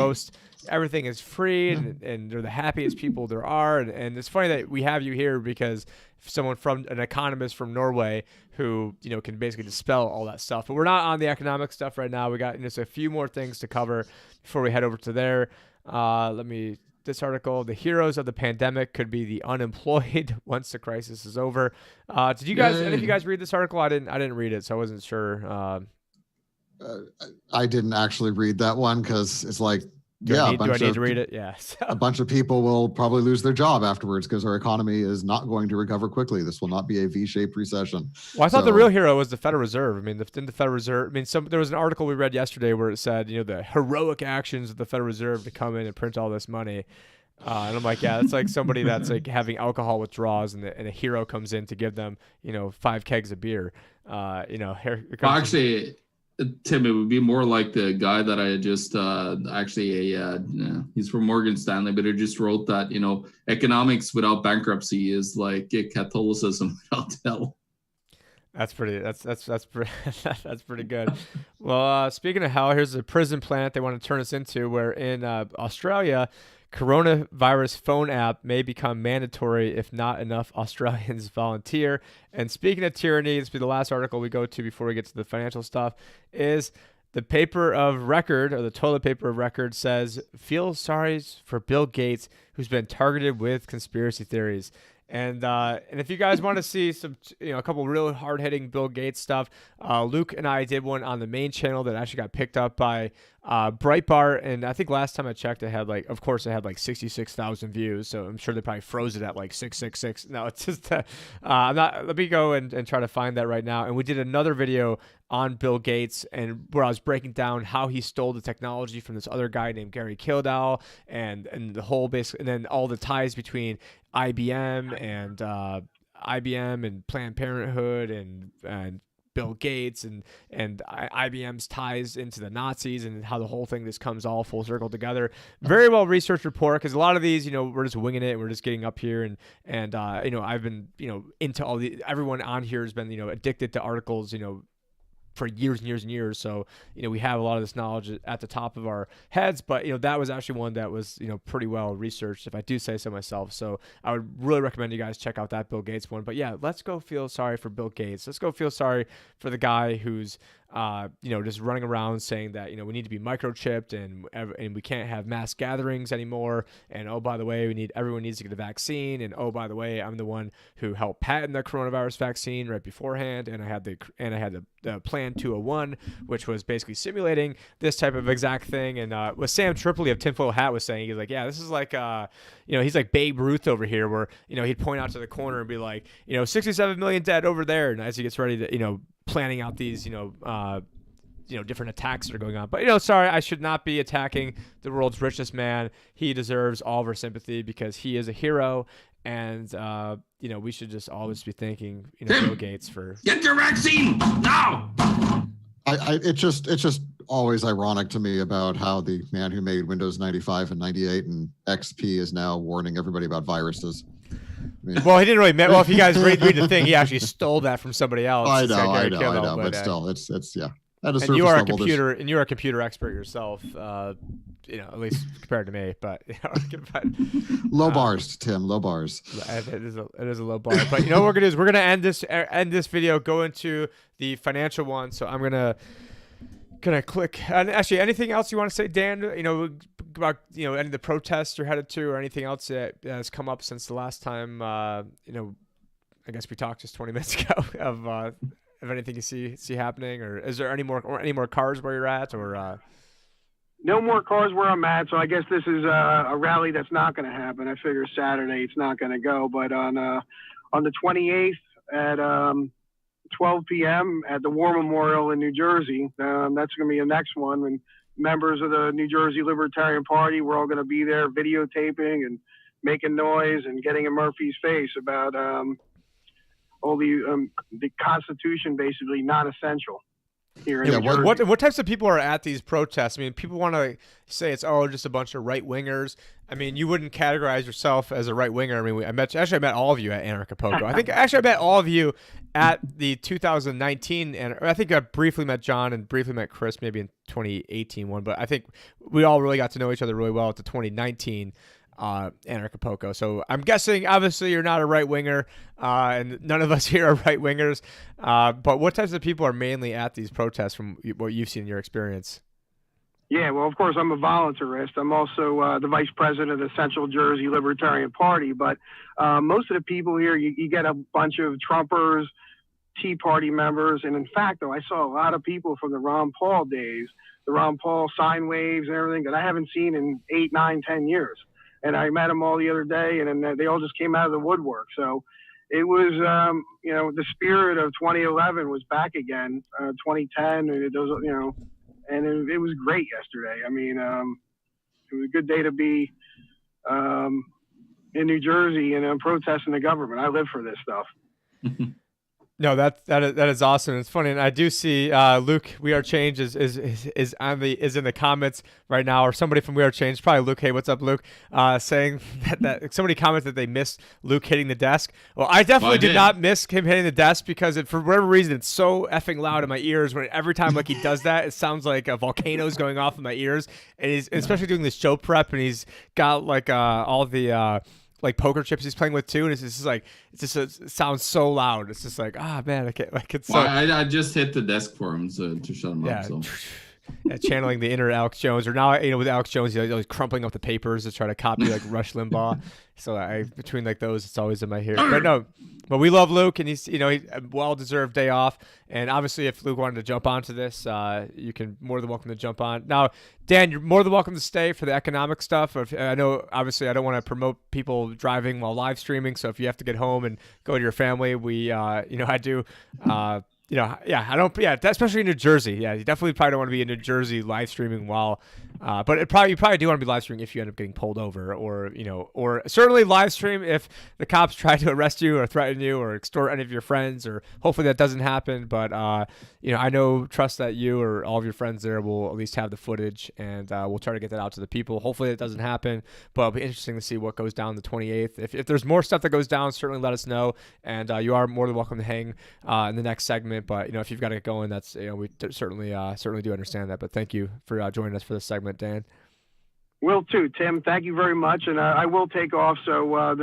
Everything is free, and they're the happiest people there are. And it's funny that we have you here because someone an economist from Norway who, can basically dispel all that stuff. But we're not on the economic stuff right now. We got just a few more things to cover before we head over to there. This article, the heroes of the pandemic could be the unemployed once the crisis is over. Did you guys, any of you guys read this article? I didn't read it, so I wasn't sure. I didn't actually read that one because it's like, do I need to read it? Yeah. A bunch of people will probably lose their job afterwards because our economy is not going to recover quickly. This will not be a V-shaped recession. Well, I thought the real hero was the Federal Reserve. I mean, didn't the Federal Reserve? I mean, there was an article we read yesterday where it said, the heroic actions of the Federal Reserve to come in and print all this money. And I'm like, yeah, it's like somebody that's like having alcohol withdrawals, and a hero comes in to give them, 5 kegs of beer. Actually, Tim, it would be more like the guy that I just he's from Morgan Stanley, but he just wrote that economics without bankruptcy is like Catholicism without hell. That's pretty. That's pretty good. Well, speaking of hell, here's a prison planet they want to turn us into. Where in Australia, coronavirus phone app may become mandatory if not enough Australians volunteer. And speaking of tyranny, this will be the last article we go to before we get to the financial stuff, is the paper of record, or the toilet paper of record, says, feel sorry for Bill Gates, who's been targeted with conspiracy theories. And if you guys want to see some, a couple real hard-hitting Bill Gates stuff, Luke and I did one on the main channel that actually got picked up by Breitbart, and I think last time I checked, it had like 66,000 views. So I'm sure they probably froze it at like 666. No, it's just let me go and try to find that right now. And we did another video on Bill Gates, and where I was breaking down how he stole the technology from this other guy named Gary Kildall, and the whole and then all the ties between IBM and Planned Parenthood and Bill Gates and IBM's ties into the Nazis, and how the whole thing just comes all full circle together. Very well researched report, because a lot of these, we're just winging it. We're just getting up here, and I've been, into all everyone on here has been, addicted to articles, for years and years and years. So, we have a lot of this knowledge at the top of our heads, but, that was actually one that was, pretty well researched, if I do say so myself. So I would really recommend you guys check out that Bill Gates one. But yeah, let's go feel sorry for Bill Gates. Let's go feel sorry for the guy who's, just running around saying that, we need to be microchipped and we can't have mass gatherings anymore. And, oh, by the way, everyone needs to get a vaccine. And, oh, by the way, I'm the one who helped patent the coronavirus vaccine right beforehand. And I had the Plan 201, which was basically simulating this type of exact thing. And what Sam Tripoli of Tinfoil Hat was saying, he's like, yeah, this is like, he's like Babe Ruth over here, where, he'd point out to the corner and be like, 67 million dead over there. And as he gets ready to, planning out these, different attacks that are going on. But, sorry, I should not be attacking the world's richest man. He deserves all of our sympathy because he is a hero. And, we should just always be thanking, Bill Gates for... Get your vaccine now! It's just always ironic to me about how the man who made Windows 95 and 98 and XP is now warning everybody about viruses. Well, he didn't really. Well, if you guys read the thing, he actually stole that from somebody else. I know, but still, it's yeah. And you are a computer expert yourself, at least compared to me. But low bars, Tim, low bars. It is a low bar. But what we're gonna do is we're gonna end this video, go into the financial one. So I'm gonna click. And actually, anything else you want to say, Dan? About any of the protests you're headed to, or anything else that has come up since the last time? I guess we talked just 20 minutes ago of anything you see happening, or is there any more cars where you're at, or? No more cars where I'm at, so I guess this is a rally that's not going to happen. I figure Saturday it's not going to go, but on the 28th at 12 p.m. at the War Memorial in New Jersey, that's going to be the next one. And members of the New Jersey Libertarian Party, we're all going to be there videotaping and making noise and getting in Murphy's face about all the Constitution basically not essential here in New Jersey. What types of people are at these protests? I mean, people want to say it's just a bunch of right wingers. I mean, you wouldn't categorize yourself as a right winger. I mean, I met all of you at Anarchapulco. I think I met all of you at the 2019, and I think I briefly met John and briefly met Chris maybe in 2018 one, but I think we all really got to know each other really well at the 2019 Anarchapulco. So I'm guessing, obviously, you're not a right winger, and none of us here are right wingers. But what types of people are mainly at these protests from what you've seen in your experience? Yeah, well, of course, I'm a voluntarist. I'm also the vice president of the Central Jersey Libertarian Party. But most of the people here, you get a bunch of Trumpers, Tea Party members. And in fact, though, I saw a lot of people from the Ron Paul days, the Ron Paul sine waves and everything that I haven't seen in 8, 9, 10 years. And I met them all the other day, and then they all just came out of the woodwork. So it was, the spirit of 2011 was back again, 2010, and those, and it was great yesterday. I mean, it was a good day to be in New Jersey and protesting the government. I live for this stuff. No, that is awesome. It's funny, and I do see Luke We Are Change is in the comments right now, or somebody from We Are Change, probably Luke. Hey, what's up, Luke? Saying that somebody commented that they missed Luke hitting the desk. Well, I definitely did not miss him hitting the desk because for whatever reason it's so effing loud in my ears. When every time he does that, it sounds like a volcano's going off in my ears. And he's especially doing this show prep, and he's got all the poker chips he's playing with too, and it sounds so loud. It's just like, man, I can't. I just hit the desk for him to shut him up. So. Yeah, channeling the inner Alex Jones, or now with Alex Jones, he's always crumpling up the papers to try to copy Rush Limbaugh. So between those, it's always in my ear. But we love Luke, and he's he a well-deserved day off. And obviously, if Luke wanted to jump onto this, you can more than welcome to jump on. Now, Dan, you're more than welcome to stay for the economic stuff. I know, obviously, I don't want to promote people driving while live streaming. So if you have to get home and go to your family, I do. I don't. Yeah, especially in New Jersey. Yeah, you definitely probably don't want to be in New Jersey live streaming while But you probably do want to be live streaming if you end up getting pulled over, or or certainly live stream if the cops try to arrest you or threaten you or extort any of your friends. Or hopefully that doesn't happen. But I trust that you or all of your friends there will at least have the footage, and we'll try to get that out to the people. Hopefully it doesn't happen, but it'll be interesting to see what goes down the 28th. If there's more stuff that goes down, certainly let us know, and you are more than welcome to hang in the next segment. But if you've got to get going, that's we certainly do understand that. But thank you for joining us for this segment, Dan. Will too, Tim. Thank you very much, and I will take off so I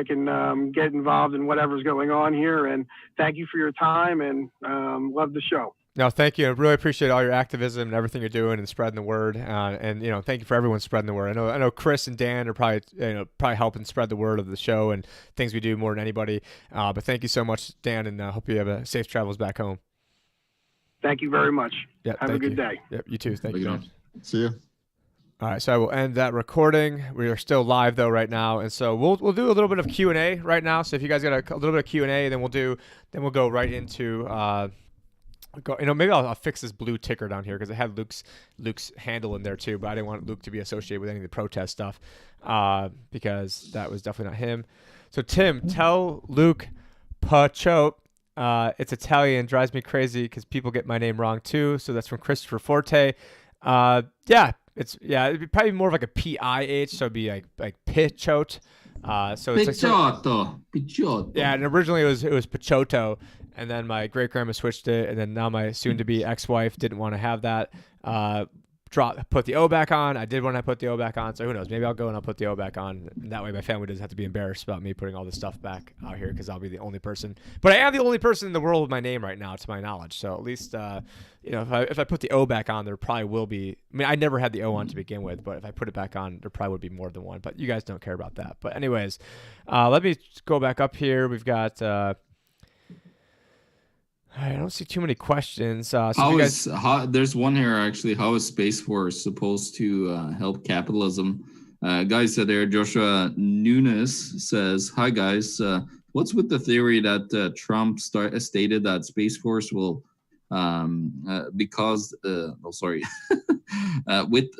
can get involved in whatever's going on here. And thank you for your time, and love the show. No, thank you. I really appreciate all your activism and everything you're doing and spreading the word. And thank you for everyone spreading the word. I know Chris and Dan are probably helping spread the word of the show and things we do more than anybody. But thank you so much, Dan, and hope you have safe travels back home. Thank you very much. Yeah, have a good day. Yep, you too. Thank you. See you. All right, so I will end that recording. We are still live though right now, and so we'll do a little bit of Q&A right now. So if you guys got a little bit of Q&A, then we'll go right into maybe I'll fix this blue ticker down here because it had Luke's handle in there too, but I didn't want Luke to be associated with any of the protest stuff because that was definitely not him. So Tim, tell Luke Pachote. It's Italian, drives me crazy because people get my name wrong too. So that's from Christopher Forte. It'd be probably more of like a PIH, so it'd be like Pichote. So it's Pichotto. Yeah, and originally it was Pichotto, and then my great grandma switched it, and then now my soon to be ex-wife didn't want to have that. Put the O back on. I did when I put the O back on, so who knows? Maybe I'll go and I'll put the O back on. And that way my family doesn't have to be embarrassed about me putting all this stuff back out here because I'll be the only person. But I am the only person in the world with my name right now, to my knowledge. So at least, if I put the O back on, there probably will be. I mean, I never had the O on to begin with, but if I put it back on, there probably would be more than one. But you guys don't care about that. But anyways, let me go back up here. We've got. I don't see too many questions. There's one here actually. How is Space Force supposed to help capitalism? Guys there, Joshua Nunes says, "Hi guys, what's with the theory that Trump stated that Space Force will with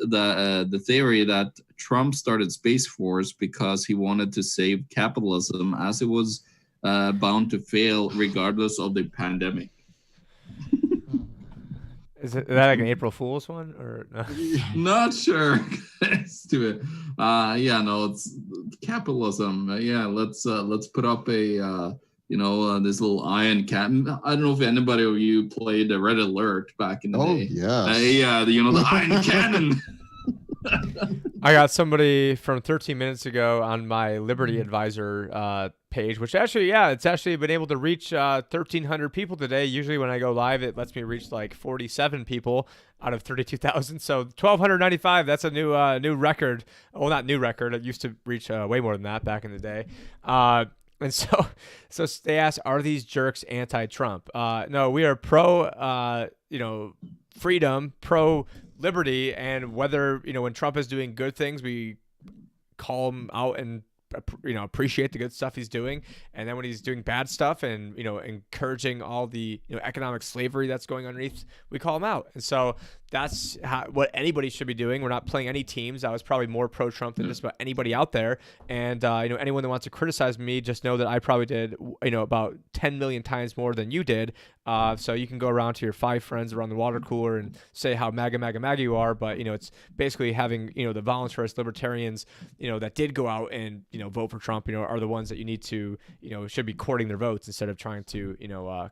the theory that Trump started Space Force because he wanted to save capitalism as it was bound to fail regardless of the pandemic." Is that like an April Fool's one or no? Not sure. Stupid. It's capitalism. Let's put up a this little iron cannon. I don't know if anybody of you played the Red Alert back in the day. Yeah. The iron cannon. I got somebody from 13 minutes ago on my Liberty Advisor page, which it's actually been able to reach 1,300 people today. Usually when I go live, it lets me reach like 47 people out of 32,000. So 1,295, that's a new record. Well, not new record. It used to reach way more than that back in the day. And so they ask, are these jerks anti-Trump? No, we are pro, freedom, pro liberty, and whether when Trump is doing good things, we call him out and appreciate the good stuff he's doing, and then when he's doing bad stuff and encouraging all the economic slavery that's going underneath, we call him out. And so that's what anybody should be doing. We're not playing any teams. I was probably more pro-Trump than just about anybody out there. And anyone that wants to criticize me, just know that I probably did about 10 million times more than you did. So you can go around to your 5 friends around the water cooler and say how MAGA you are, but it's basically having the voluntarist libertarians that did go out and vote for Trump are the ones that you need to should be courting their votes instead of trying to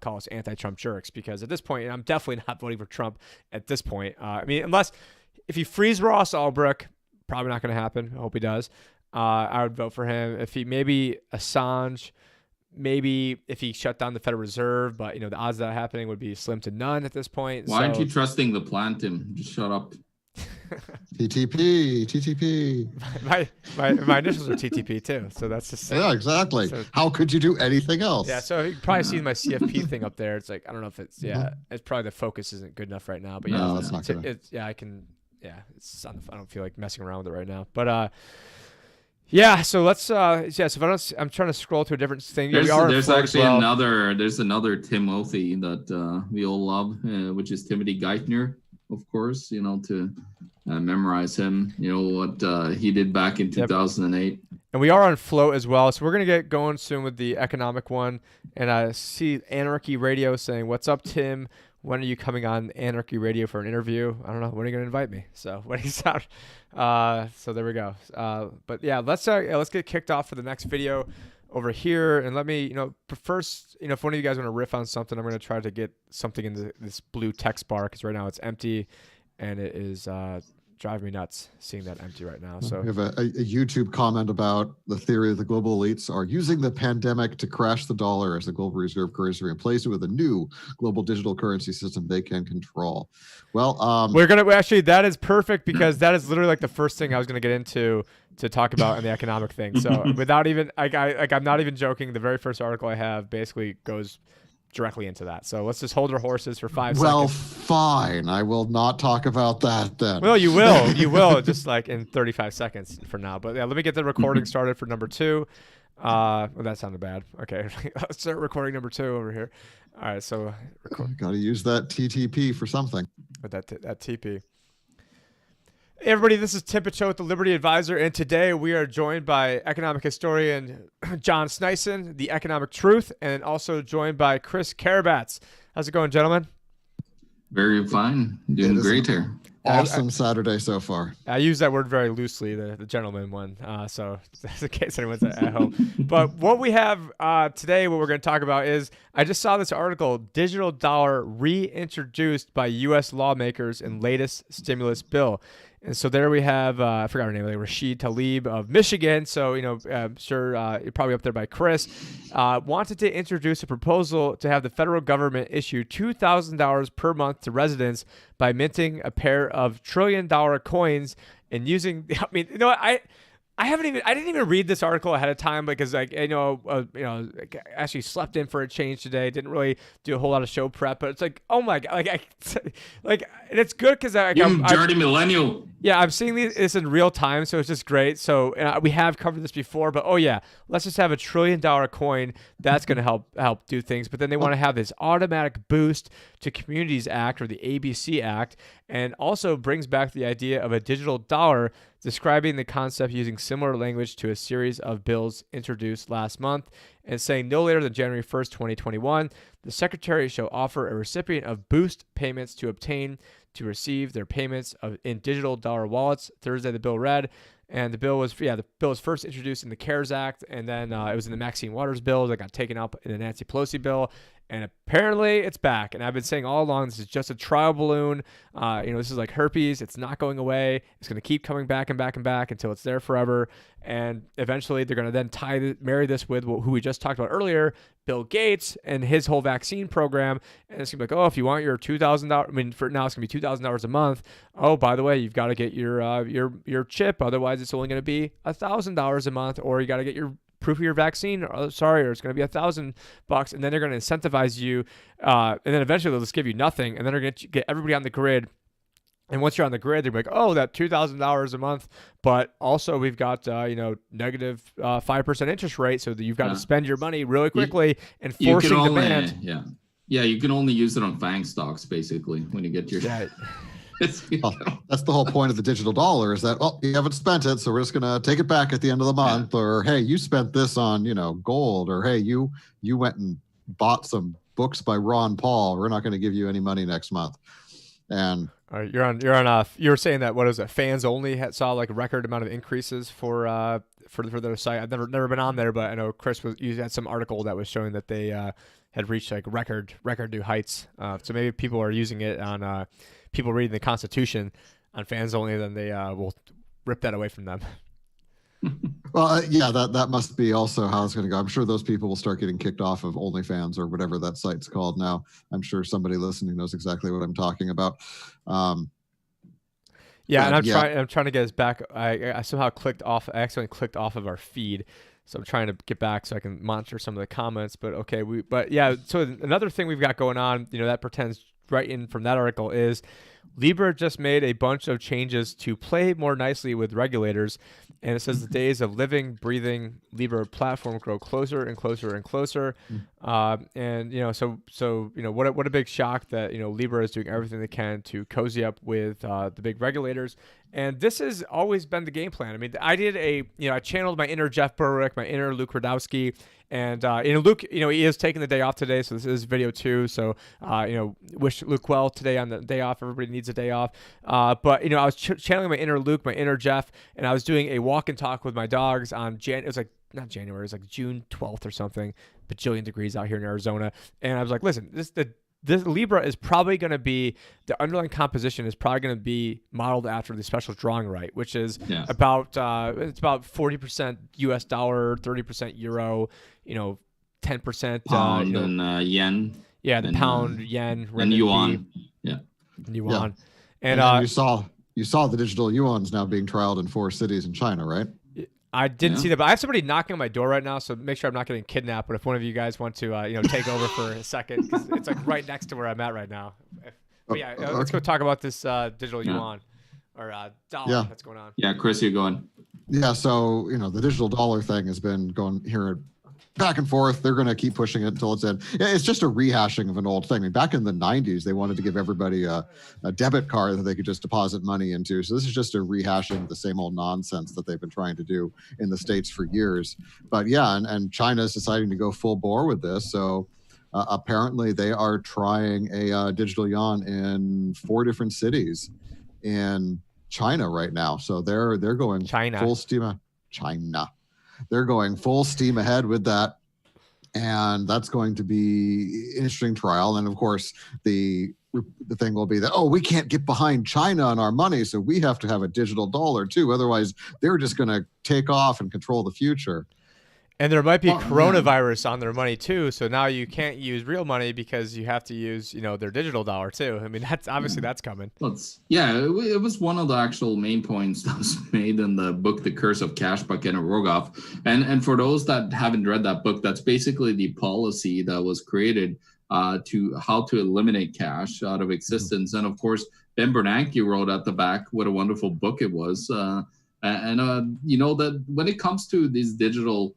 call us anti-Trump jerks, because at this point, and I'm definitely not voting for Trump at this point. Unless if he frees Ross Ulbricht, probably not going to happen. I hope he does. I would vote for him. If he maybe Assange, maybe if he shut down the Federal Reserve, but the odds of that happening would be slim to none at this point. Why aren't you trusting the plan, Tim? Just shut up. TTP. My initials are TTP too, so that's just exactly. So, how could you do anything else? Yeah, so you can probably see my CFP thing up there. It's like I don't know if it's it's probably the focus isn't good enough right now, but no, it's not good. It's on the, I don't feel like messing around with it right now, but so let's so if I'm trying to scroll to a different thing. There's actually another Timothy that we all love, which is Timothy Geithner, of course. To memorize him. You know what he did back in 2008. And we are on Float as well, so we're gonna get going soon with the economic one. And I see Anarchy Radio saying, "What's up, Tim? When are you coming on Anarchy Radio for an interview?" I don't know. When are you gonna invite me? So when he's out. So there we go. But yeah, let's get kicked off for the next video over here. And let me, first, if one of you guys want to riff on something, I'm gonna try to get something into this blue text bar because right now it's empty, and it is driving me nuts seeing that empty right now. So we have a YouTube comment about the theory that the global elites are using the pandemic to crash the dollar as the global reserve currency, replace it with a new global digital currency system they can control. Well, that is perfect because that is literally like the first thing I was gonna get into to talk about in the economic thing. So without even I'm not even joking. The very first article I have basically goes directly into that. So let's just hold our horses for 5 seconds. Well, fine. I will not talk about that then. Well, you will. You will, just like in 35 seconds for now. But yeah, let me get the recording started for number 2. Well, that sounded bad. Okay. Let's start recording number 2 over here. All right. So got to use that TTP for something. With that TP. Hey everybody, this is Tim Picciott with the Liberty Advisor, and today we are joined by economic historian John Sneisen, the Economic Truth, and also joined by Chris Karabats. How's it going, gentlemen? Very fine. Doing great here. Awesome Saturday so far. I use that word very loosely, the gentleman one, so just in case anyone's at home. But what we have today, what we're going to talk about is, I just saw this article, digital dollar reintroduced by U.S. lawmakers in latest stimulus bill. And so there we have, I forgot her name, like Rashid Tlaib of Michigan. So, I'm sure you're probably up there by Chris. Wanted to introduce a proposal to have the federal government issue $2,000 per month to residents by minting a pair of $1 trillion coins and using, I didn't even read this article ahead of time because actually slept in for a change today. Didn't really do a whole lot of show prep, but it's like, oh my God, and it's good because you dirty millennial. Yeah, I'm seeing this in real time, so it's just great. So we have covered this before, but oh yeah, let's just have $1 trillion coin. That's going to help do things. But then they want to have this automatic boost to Communities Act, or the ABC Act, and also brings back the idea of a digital dollar, describing the concept using similar language to a series of bills introduced last month, and saying no later than January 1st, 2021, the Secretary shall offer a recipient of boost payments to receive their payments in digital dollar wallets. Thursday, the bill read, and the bill was first introduced in the CARES Act, and then it was in the Maxine Waters bill that got taken up in the Nancy Pelosi bill. And apparently it's back. And I've been saying all along, this is just a trial balloon. This is like herpes. It's not going away. It's going to keep coming back and back and back until it's there forever. And eventually they're going to then marry this with who we just talked about earlier, Bill Gates and his whole vaccine program. And it's going to be like, oh, if you want your $2,000, for now it's going to be $2,000 a month. Oh, by the way, you've got to get your chip. Otherwise it's only going to be $1,000 a month, or you got to get your proof of your vaccine, or it's going to be $1,000, and then they're going to incentivize you, and then eventually they'll just give you nothing, and then they're going to get everybody on the grid. And once you're on the grid, they're like, oh, that $2,000 a month, but also we've got negative 5% interest rate, so that you've got to spend your money really quickly and forcing demand. Yeah, you can only use it on FANG stocks basically when you get your. Yeah. That's the whole point of the digital dollar, is that, well, you haven't spent it, so we're just going to take it back at the end of the month. Or, hey, you spent this on, gold. Or, hey, you went and bought some books by Ron Paul. We're not going to give you any money next month. And all right, you were saying that, what is it? Fans only saw like a record amount of increases for their site. I've never been on there, but I know Chris had some article that was showing that they had reached like record new heights. So maybe people are using it on people reading the Constitution on fans only, then they will rip that away from them. Well, yeah, that must be also how it's going to go. I'm sure those people will start getting kicked off of OnlyFans or whatever that site's called now. I'm sure somebody listening knows exactly what I'm talking about. And I'm trying to get us back. I somehow clicked off. I accidentally clicked off of our feed, so I'm trying to get back so I can monitor some of the comments. But okay, so another thing we've got going on, that pertains right in from that article, is Libra just made a bunch of changes to play more nicely with regulators. And it says the days of living, breathing Libra platform grow closer and closer and closer. And, what a big shock that, Libra is doing everything they can to cozy up with the big regulators. And this has always been the game plan. I mean, I did I channeled my inner Jeff Berwick, my inner Luke Radowski. And, Luke, he is taking the day off today. So this is video 2. So, wish Luke well today on the day off. Everybody needs a day off. But, I was channeling my inner Luke, my inner Jeff, and I was doing a walk and talk with my dogs on it was like, not January, it was like June 12th or something, bajillion degrees out here in Arizona. And I was like, listen, this Libra is probably going to be, the underlying composition is probably going to be modeled after the special drawing right, which is about 40% US dollar, 30% euro, 10% pound and yen. Yeah, the pound, yen, and yuan. Yuan. Yeah. And you saw the digital yuans now being trialed in 4 cities in China, right? I didn't see that, but I have somebody knocking on my door right now, so make sure I'm not getting kidnapped. But if one of you guys want to, take over for a second, 'cause it's like right next to where I'm at right now. But let's go talk about this digital yuan or dollar that's going on. Yeah, Chris, you're going. Yeah, so the digital dollar thing has been going here back and forth. They're going to keep pushing it until it's in. Yeah, it's just a rehashing of an old thing. I mean, back in the 90s, they wanted to give everybody a debit card that they could just deposit money into. So this is just a rehashing of the same old nonsense that they've been trying to do in the States for years. But yeah, and China is deciding to go full bore with this. So apparently they are trying a digital yuan in 4 different cities in China right now. So they're going full steam. China. They're going full steam ahead with that. And that's going to be an interesting trial. And of course, the thing will be that, we can't get behind China on our money, so we have to have a digital dollar too. Otherwise, they're just going to take off and control the future. And there might be coronavirus on their money too. So now you can't use real money because you have to use, their digital dollar too. I mean, that's obviously that's coming. It was one of the actual main points that was made in the book, The Curse of Cash by Kenneth Rogoff. And for those that haven't read that book, that's basically the policy that was created to how to eliminate cash out of existence. And of course, Ben Bernanke wrote at the back what a wonderful book it was. That when it comes to these digital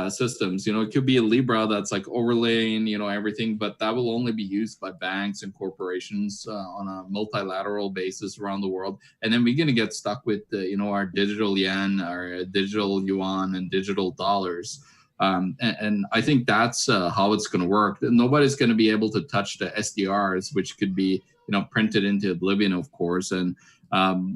systems, it could be a Libra that's like overlaying, everything, but that will only be used by banks and corporations on a multilateral basis around the world. And then we're going to get stuck with, our digital yen, our digital yuan, and digital dollars. And I think that's how it's going to work. Nobody's going to be able to touch the SDRs, which could be, printed into oblivion, of course. And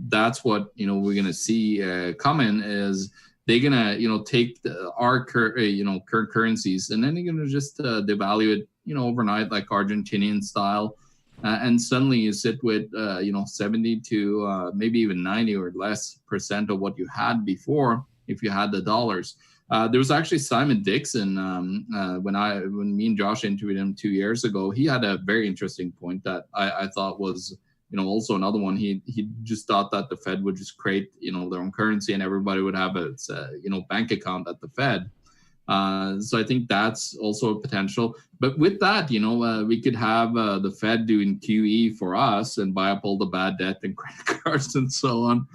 that's what, we're going to see coming is they're going to take our current currencies, and then they're going to just devalue it, overnight, like Argentinian style. And suddenly you sit with, 70 to maybe even 90 or less % of what you had before if you had the dollars. There was actually Simon Dixon, when me and Josh interviewed him 2 years ago, he had a very interesting point that I thought was, also another one. He just thought that the Fed would just create, their own currency and everybody would have a, bank account at the Fed. So I think that's also a potential. But with that, we could have the Fed doing QE for us and buy up all the bad debt and credit cards and so on,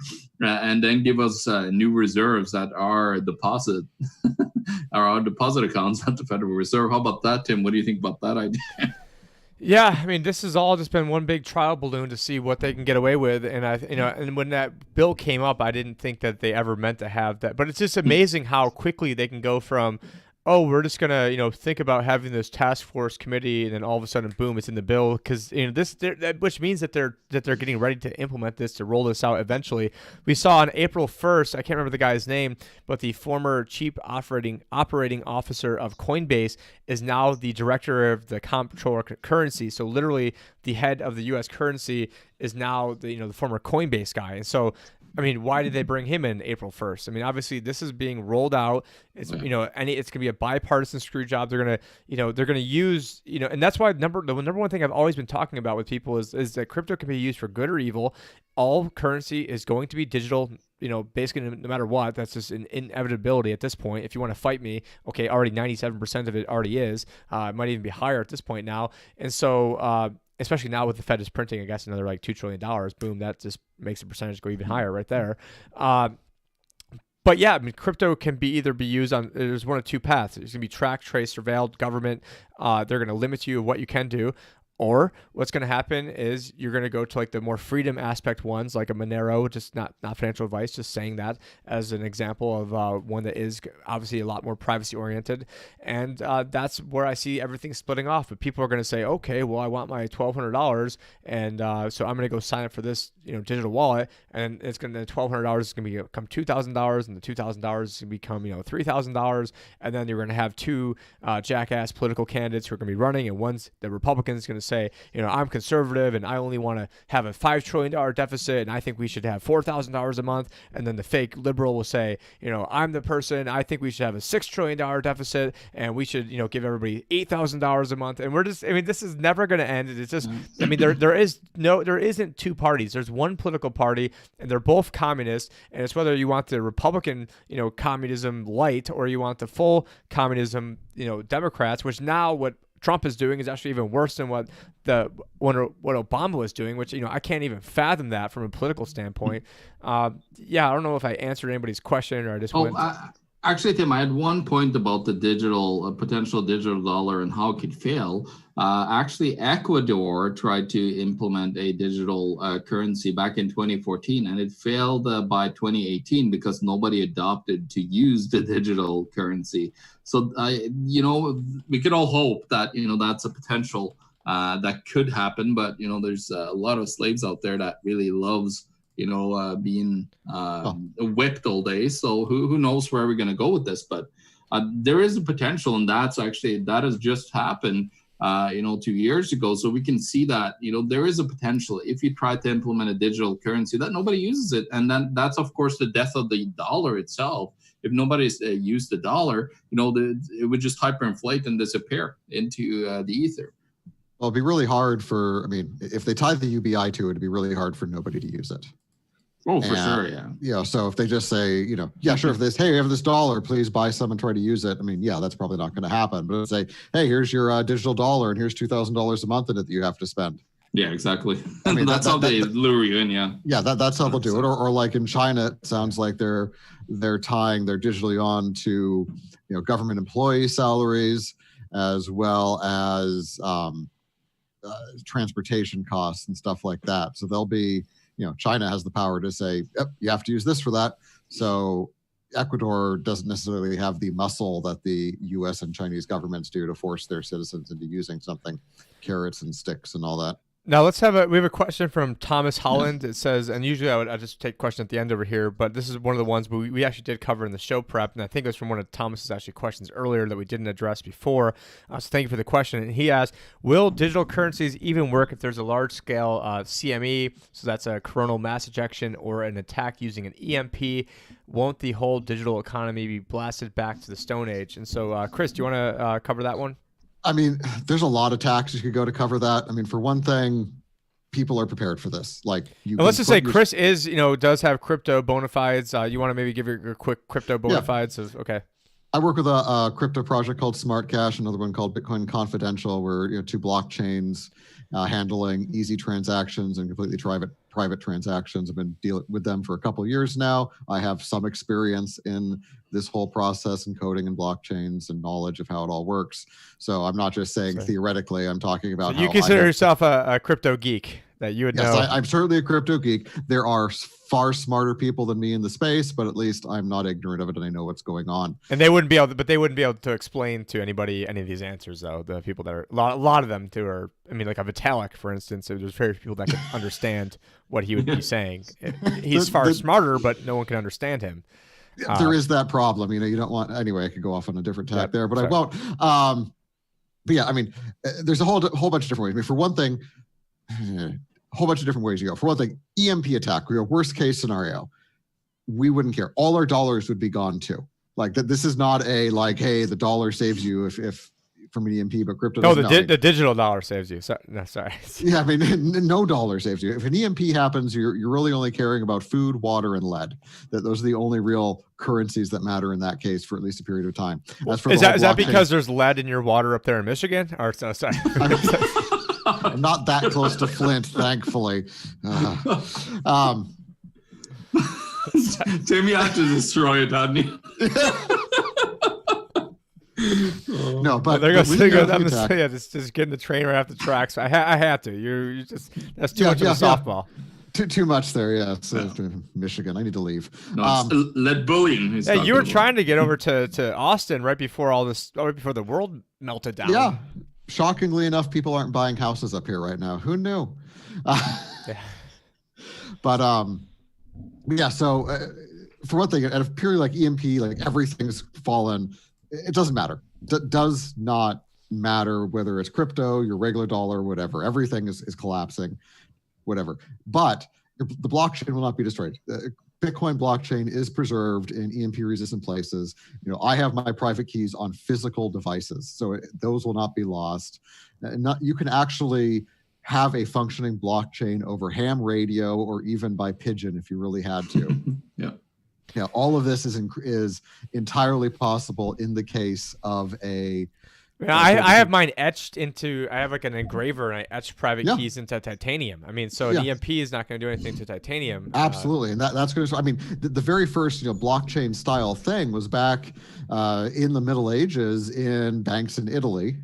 and then give us new reserves that are deposit our deposit accounts at the Federal Reserve. How about that, Tim? What do you think about that idea? Yeah, I mean, this has all just been one big trial balloon to see what they can get away with. And and when that bill came up, I didn't think that they ever meant to have that. But it's just amazing how quickly they can go from, we're just gonna, think about having this task force committee, and then all of a sudden, boom, it's in the bill, because which means that they're getting ready to implement this, to roll this out eventually. We saw on April 1st, I can't remember the guy's name, but the former chief operating officer of Coinbase is now the director of the comptroller currency. So literally, the head of the U.S. currency is now the former Coinbase guy, and so. I mean, why did they bring him in April 1st? I mean, obviously this is being rolled out. It's it's going to be a bipartisan screw job. They're going to use, and that's why the number one thing I've always been talking about with people is that crypto can be used for good or evil. All currency is going to be digital, basically no matter what. That's just an inevitability at this point. If you want to fight me, okay, already 97% of it already is. It might even be higher at this point now. And so, especially now with the Fed is printing, I guess, another like $2 trillion, boom, that just makes the percentage go even higher right there. But yeah, I mean, crypto can either be used on, there's one of two paths. There's going to be tracked, traced, surveilled, government. They're going to limit you of what you can do. Or what's going to happen is you're going to go to like the more freedom aspect ones, like a Monero, just not financial advice, just saying that as an example of one that is obviously a lot more privacy oriented. And that's where I see everything splitting off. But people are going to say, okay, well, I want my $1,200, and so I'm going to go sign up for this, digital wallet, and it's going to $1,200 is going to become $2,000, and the $2,000 is going to become $3,000, and then you're going to have two jackass political candidates who are going to be running, and one's the Republican's going to say, I'm conservative and I only want to have a $5 trillion deficit and I think we should have $4,000 a month. And then the fake liberal will say, I'm the person, I think we should have a $6 trillion deficit and we should, give everybody $8,000 a month. And we're just, this is never going to end. It's just, there isn't two parties. There's one political party and they're both communist. And it's whether you want the Republican, communism light or you want the full communism, Democrats, which now what Trump is doing is actually even worse than what Obama was doing, which I can't even fathom that from a political standpoint. I don't know if I answered anybody's question or I just went. Actually, Tim, I had one point about the potential digital dollar and how it could fail. Actually, Ecuador tried to implement a digital currency back in 2014, and it failed by 2018 because nobody adopted to use the digital currency. So, we could all hope that, that's a potential that could happen. But, there's a lot of slaves out there that really loves being whipped all day. So who knows where we're going to go with this? But there is a potential, and that has just happened, 2 years ago. So we can see that, there is a potential if you try to implement a digital currency that nobody uses it. And then that's, of course, the death of the dollar itself. If nobody's used the dollar, it would just hyperinflate and disappear into the ether. Well, it'd be really hard if they tie the UBI to it, it'd be really hard for nobody to use it. Oh, for sure, yeah. So if they just say, sure, if hey, we have this dollar, please buy some and try to use it. That's probably not going to happen. But say, hey, here's your digital dollar and here's $2,000 a month in it that you have to spend. Yeah, exactly. That's how they lure you in, yeah. Yeah, that's how they'll do it. Or like in China, it sounds like they're tying their digitally on to, government employee salaries as well as transportation costs and stuff like that. So they'll be, China has the power to say, yep, you have to use this for that. So Ecuador doesn't necessarily have the muscle that the U.S. and Chinese governments do to force their citizens into using something, carrots and sticks and all that. Now we have a question from Thomas Holland. It says, and usually I just take a question at the end over here, but this is one of the ones we actually did cover in the show prep, and I think it was from one of Thomas's actually questions earlier that we didn't address before. So thank you for the question. And he asked, will digital currencies even work if there's a large-scale CME, so that's a coronal mass ejection, or an attack using an EMP? Won't the whole digital economy be blasted back to the Stone Age? And so, Chris, do you want to cover that one? There's a lot of tactics you could go to cover that. For one thing, people are prepared for this. Let's just say Chris does have crypto bona fides. You want to maybe give your quick crypto bona fides? Okay. I work with a crypto project called Smart Cash, another one called Bitcoin Confidential, where two blockchains handling easy transactions and completely private transactions. I've been dealing with them for a couple of years now. I have some experience in this whole process and coding and blockchains and knowledge of how it all works. So I'm not just saying theoretically, I'm talking about so you consider yourself a crypto geek that you would know. Yes, I'm certainly a crypto geek. There are far smarter people than me in the space, but at least I'm not ignorant of it and I know what's going on. And they wouldn't be able to explain to anybody any of these answers, though. The people that are a lot of them too are, like a Vitalik, for instance. There's very few people that can understand what he would be saying. He's far smarter, but no one can understand him. There is that problem. You don't want. Anyway, I could go off on a different tack there, but I won't. But yeah, there's a whole bunch of different ways. For one thing. A whole bunch of different ways you go. For one thing, EMP attack, worst case scenario, we wouldn't care. All our dollars would be gone too. This is not a hey, the dollar saves you if from an EMP, but crypto. No, the digital dollar saves you. Sorry. Yeah, no dollar saves you. If an EMP happens, you're really only caring about food, water, and lead. Those are the only real currencies that matter in that case for at least a period of time. Is that because there's lead in your water up there in Michigan? Or sorry. I'm not that close to Flint, thankfully. Tim, you have to destroy it, hadn't you? No, but there goes. I'm feedback. just getting the train right off the tracks. I had to. You just that's too much of a softball. Too much there, yeah. So Michigan, I need to leave. No, lead bullying. Yeah, you were trying to get over to Austin right before right before the world melted down. Yeah, shockingly enough, people aren't buying houses up here right now. Who knew? Yeah. But yeah. So for one thing, at a period like EMP, like everything's fallen. It doesn't matter. Does not matter whether it's crypto, your regular dollar, whatever. Everything is collapsing. Whatever. But the blockchain will not be destroyed. Bitcoin blockchain is preserved in EMP resistant places. I have my private keys on physical devices, so those will not be lost. You can actually have a functioning blockchain over ham radio or even by pigeon if you really had to. Yeah, all of this is entirely possible in the case of a. I have mine etched into. I have like an engraver, and I etched private keys into titanium. I mean, so an EMP is not going to do anything to titanium. Absolutely, and that's going to. I mean, the very first blockchain style thing was back in the Middle Ages in banks in Italy,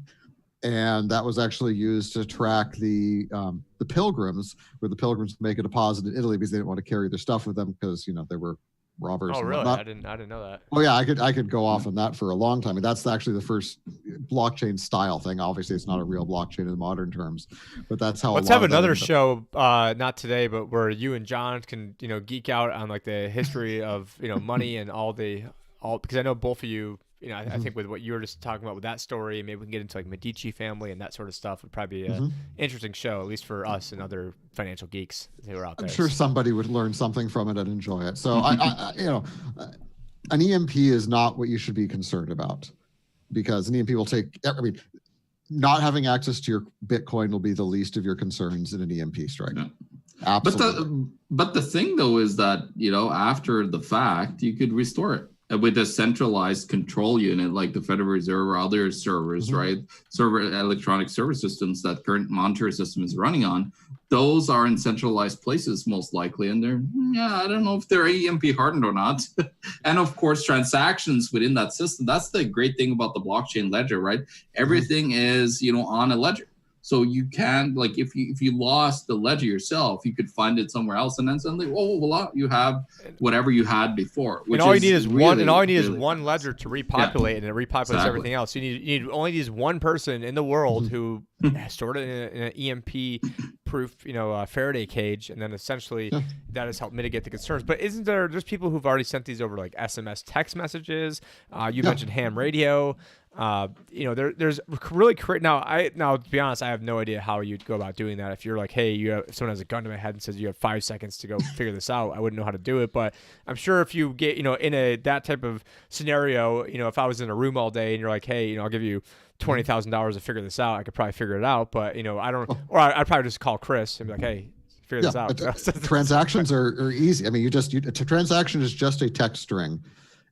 and that was actually used to track the pilgrims, where the pilgrims make a deposit in Italy because they didn't want to carry their stuff with them because they were robbers. Oh, and really? whatnot. I didn't know that. Oh yeah, I could go off on that for a long time. And that's actually the first blockchain style thing. Obviously, it's not a real blockchain in modern terms, but that's how. Let's have another show, not today, but where you and John can geek out on like the history of money and all because I know both of you. I think with what you were just talking about with that story, maybe we can get into like Medici family and that sort of stuff. Would probably be an interesting show, at least for us and other financial geeks who are out there. I'm sure somebody would learn something from it and enjoy it. So an EMP is not what you should be concerned about, because an EMP will take. I mean, not having access to your Bitcoin will be the least of your concerns in an EMP strike. Yeah. Absolutely. But the thing though is that after the fact you could restore it with a centralized control unit like the Federal Reserve or other servers, right? Electronic server systems that current monetary system is running on. Those are in centralized places most likely, and I don't know if they're EMP hardened or not. And of course, transactions within that system. That's the great thing about the blockchain ledger, right? Everything is on a ledger. So you can, like, if you lost the ledger yourself, you could find it somewhere else, and then suddenly, voila, you have whatever you had before. And all you need is one ledger to repopulate, and it repopulates everything else. You only need one person in the world who stored it in an EMP-proof, Faraday cage, and then essentially that has helped mitigate the concerns. But isn't there's people who've already sent these over like SMS text messages? You mentioned ham radio. There's really now to be honest, I have no idea how you'd go about doing that. If you're like, hey, if someone has a gun to my head and says you have 5 seconds to go figure this out, I wouldn't know how to do it. But I'm sure if you get in that type of scenario, if I was in a room all day and you're like, hey, I'll give you $20,000 to figure this out, I could probably figure it out. But I don't, or I'd probably just call Chris and be like, hey, figure this out. Transactions are easy. I mean, a transaction is just a text string.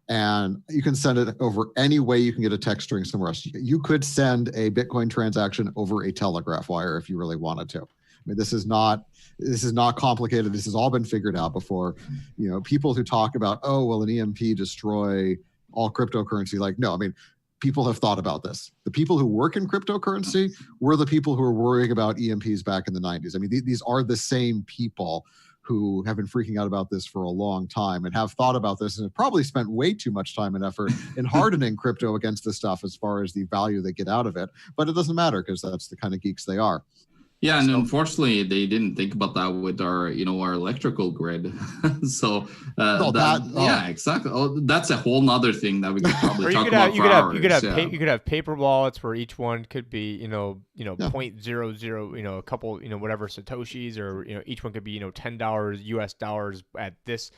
And you can send it over any way you can get a text string somewhere else. You could send a Bitcoin transaction over a telegraph wire if you really wanted to. I mean, this is not complicated. This has all been figured out before. People who talk about, will an EMP destroy all cryptocurrency? Like, no, I mean, people have thought about this. The people who work in cryptocurrency were the people who were worrying about EMPs back in the 90s. I mean, these are the same people who have been freaking out about this for a long time and have thought about this and have probably spent way too much time and effort in hardening crypto against this stuff as far as the value they get out of it. But it doesn't matter because that's the kind of geeks they are. Yeah, and unfortunately, they didn't think about that with our electrical grid. So yeah, exactly. Oh, that's a whole nother thing that we could probably talk about for hours. You could have paper wallets where each one could be 0.00 a couple whatever satoshis, or each one could be $10 US dollars at this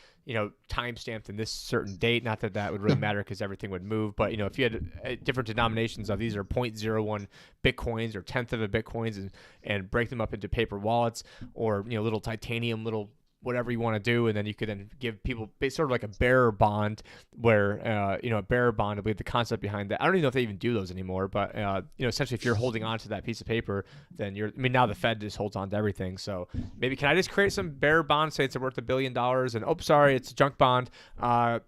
time stamped in this certain date. Not that would really matter because everything would move. But if you had different denominations of these are 0.01 bitcoins or tenth of a bitcoins, and break them up into paper wallets or little titanium little whatever you want to do, and then you could then give people sort of like a bearer bond, where a bearer bond, I believe the concept behind that. I don't even know if they even do those anymore, but essentially if you're holding on to that piece of paper, then now the Fed just holds on to everything. So maybe can I just create some bearer bond, say it's worth $1 billion, and sorry, it's a junk bond.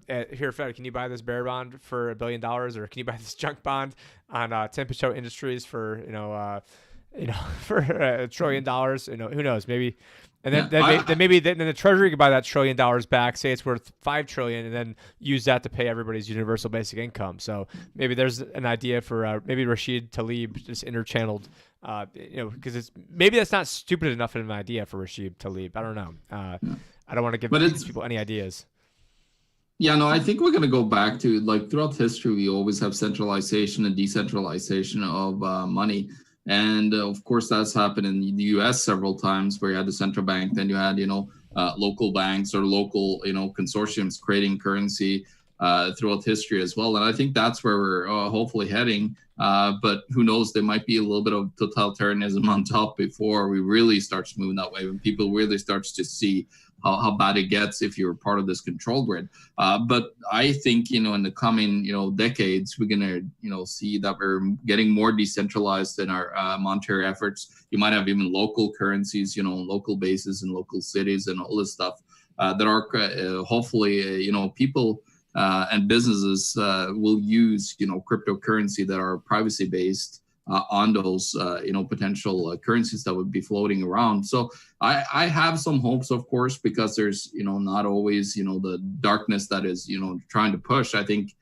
Here, Fed, can you buy this bearer bond for $1 billion, or can you buy this junk bond on Tim Picciott Industries for for $1 trillion? Who knows? Maybe. And then maybe the Treasury could buy that $1 trillion back, say it's worth $5 trillion, and then use that to pay everybody's universal basic income. So maybe there's an idea for maybe Rashid Tlaib just interchanneled, because maybe that's not stupid enough of an idea for Rashid Tlaib. I don't know. I don't want to give these people any ideas. Yeah, no, I think we're going to go back to, like, throughout history, we always have centralization and decentralization of money. And of course, that's happened in the U.S. several times, where you had the central bank, then you had, local banks or local, consortiums creating currency throughout history as well. And I think that's where we're hopefully heading. But who knows, there might be a little bit of totalitarianism on top before we really start moving that way, when people really starts to see how bad it gets if you're part of this control grid. But I think, in the coming, decades, we're going to, see that we're getting more decentralized in our monetary efforts. You might have even local currencies, local bases in local cities and all this stuff that are hopefully, people and businesses will use, cryptocurrency that are privacy based on those, potential currencies that would be floating around. So I have some hopes, of course, because there's, not always, the darkness that is, trying to push. I think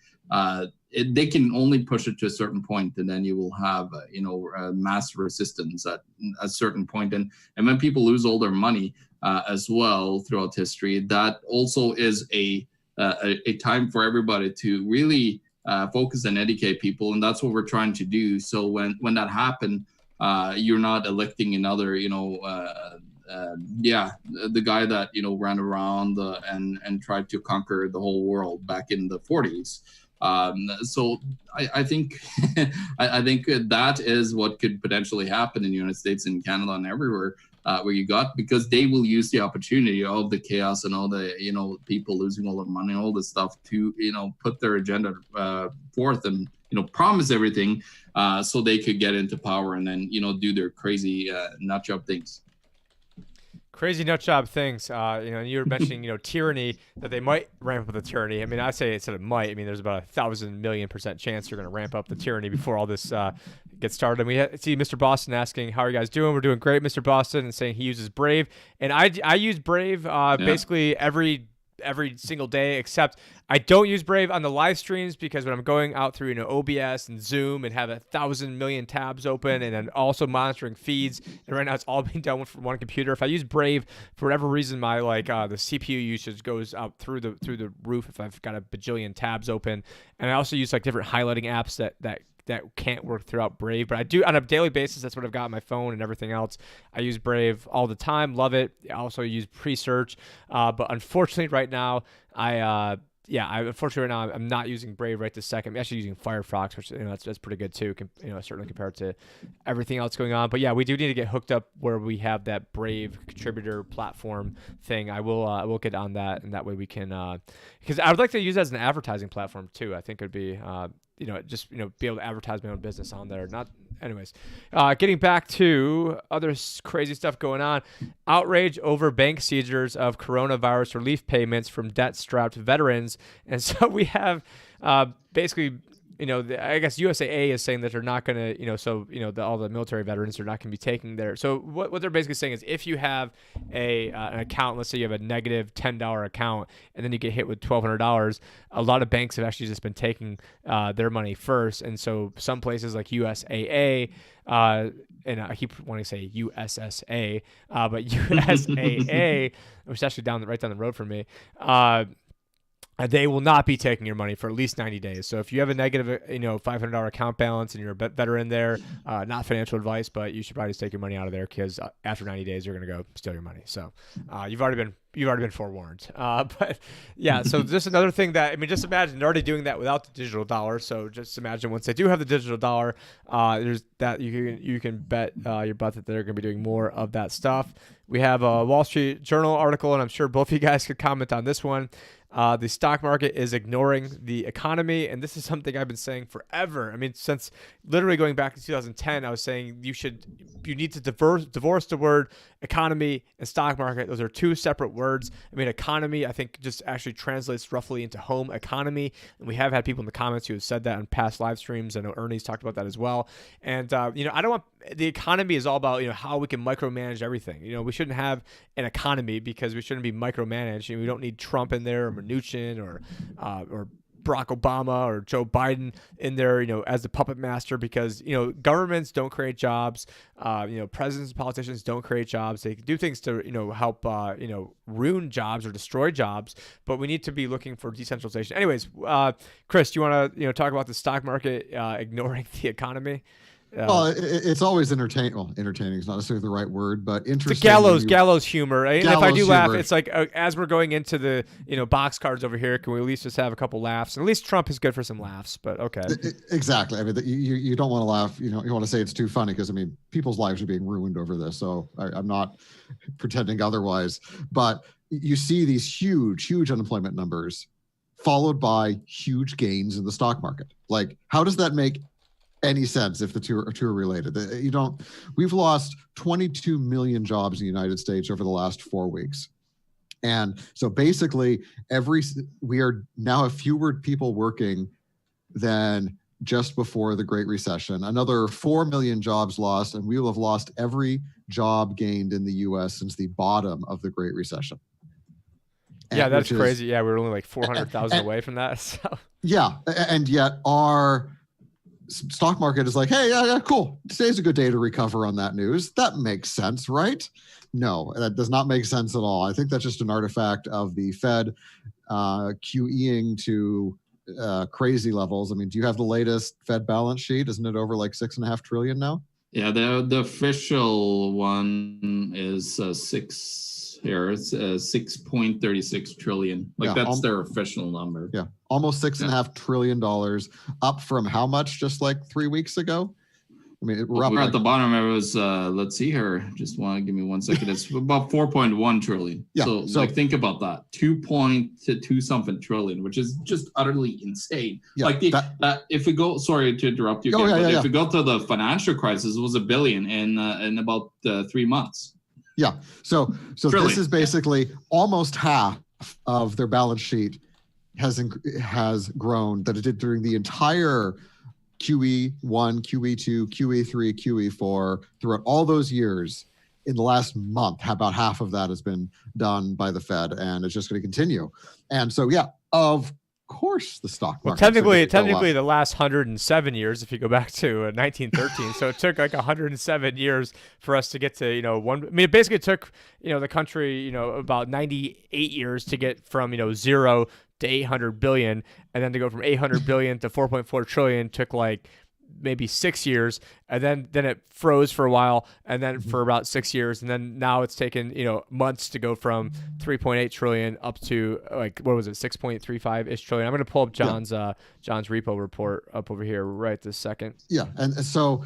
they can only push it to a certain point, and then you will have, mass resistance at a certain point. And when people lose all their money as well throughout history, that also is a time for everybody to really focus and educate people, and that's what we're trying to do. So when that happened, you're not electing another, the guy that ran around and tried to conquer the whole world back in the 40s. So I think I think that is what could potentially happen in the United States and Canada and everywhere. Where you got, because they will use the opportunity of the chaos and all the people losing all their money and all this stuff to put their agenda forth and promise everything so they could get into power and then do their crazy nut job things. Crazy nut job things. And you were mentioning, tyranny, that they might ramp up the tyranny. I mean, I'd say instead of might, I mean, there's about 1,000,000,000% chance you're going to ramp up the tyranny before all this gets started. And we see Mr. Boston asking, how are you guys doing? We're doing great, Mr. Boston, and saying he uses Brave. And I use Brave basically every single day, except I don't use Brave on the live streams, because when I'm going out through OBS and Zoom and have 1,000,000,000 tabs open, and then also monitoring feeds, and right now it's all being done from one computer. If I use Brave for whatever reason, my the CPU usage goes up through the roof if I've got a bajillion tabs open. And I also use different highlighting apps that can't work throughout Brave, but I do on a daily basis. That's what I've got on my phone and everything else. I use Brave all the time, love it. I also use pre-search, but unfortunately right now I'm not using Brave right this second. I'm actually using Firefox, which that's pretty good too. Certainly compared to everything else going on. But yeah, we do need to get hooked up where we have that Brave contributor platform thing. I will get on that, and that way we can because I would like to use that as an advertising platform too. I think it would be be able to advertise my own business on there. Anyways, getting back to other crazy stuff going on. Outrage over bank seizures of coronavirus relief payments from debt-strapped veterans. And so we have basically, I guess USAA is saying that they're not going to, all the military veterans are not going to be taking their. So what they're basically saying is, if you have an account, let's say you have a negative $10 account, and then you get hit with $1,200, a lot of banks have actually just been taking their money first. And so some places like USAA, and I keep wanting to say USSA, but USAA, which is actually right down the road from me, they will not be taking your money for at least 90 days. So if you have a negative, $500 account balance and you're a veteran there, not financial advice, but you should probably just take your money out of there, because after 90 days, you're going to go steal your money. So you've already been forewarned. But yeah, so just another thing that, just imagine they're already doing that without the digital dollar. So just imagine once they do have the digital dollar, there's that you can bet your butt that they're going to be doing more of that stuff. We have a Wall Street Journal article, and I'm sure both of you guys could comment on this one. The stock market is ignoring the economy, and this is something I've been saying forever. Since literally going back to 2010, I was saying you need to divorce the word economy and stock market. Those are two separate words. Economy, I think, just actually translates roughly into home economy, and we have had people in the comments who have said that on past live streams. I know Ernie's talked about that as well. And I don't want the economy is all about how we can micromanage everything. We shouldn't have an economy because we shouldn't be micromanaged. We don't need Trump in there, or Mnuchin, or Barack Obama or Joe Biden in there, as the puppet master, because, governments don't create jobs. Presidents and politicians don't create jobs. They do things to, help, ruin jobs or destroy jobs, but we need to be looking for decentralization. Anyways, Chris, do you want to, talk about the stock market ignoring the economy? Well, it's always entertaining. Well, entertaining is not necessarily the right word, but interesting. It's gallows humor. And if I do laugh, humor. It's like as we're going into the box cards over here, can we at least just have a couple laughs? And at least Trump is good for some laughs, but okay. Exactly. You don't want to laugh. You want to say it's too funny because people's lives are being ruined over this. So I'm not pretending otherwise. But you see these huge unemployment numbers, followed by huge gains in the stock market. Like, how does that make any sense if the two are related? We've lost 22 million jobs in the United States over the last 4 weeks. And so basically we are now have fewer people working than just before the Great Recession. Another 4 million jobs lost, and we will have lost every job gained in the US since the bottom of the Great Recession. Yeah, that's crazy. Yeah, we're only like 400,000 away from that. So. Yeah, and yet our stock market is like, hey, yeah, cool. Today's a good day to recover on that news. That makes sense, right? No, that does not make sense at all. I think that's just an artifact of the Fed QEing to crazy levels. Do you have the latest Fed balance sheet? Isn't it over like $6.5 trillion now? Yeah, the official one is six. Here it's 6.36 trillion. That's their official number. Yeah, almost $6.5 trillion, up from how much just like 3 weeks ago? We're at the bottom. It was let's see here. Just want to give me 1 second. It's about 4.1 trillion. Yeah, so think about that. 2.2 something trillion, which is just utterly insane. Yeah, that if we go, sorry to interrupt you again, if we go to the financial crisis, it was $1 billion in about 3 months. Yeah. So this is basically almost half of their balance sheet has grown that it did during the entire QE1, QE2, QE3, QE4, throughout all those years. In the last month, about half of that has been done by the Fed, and it's just going to continue. And so, yeah, of course the stock market. Well, technically the last 107 years, if you go back to 1913. So it took like 107 years for us to get to, one. It basically took, the country, about 98 years to get from, 0 to 800 billion. And then to go from 800 billion to 4.4 trillion took like maybe 6 years, and then it froze for a while, and then for about 6 years, and then now it's taken months to go from 3.8 trillion up to like, what was it, 6.35 ish trillion. I'm going to pull up John's repo report up over here right this second. Yeah, and so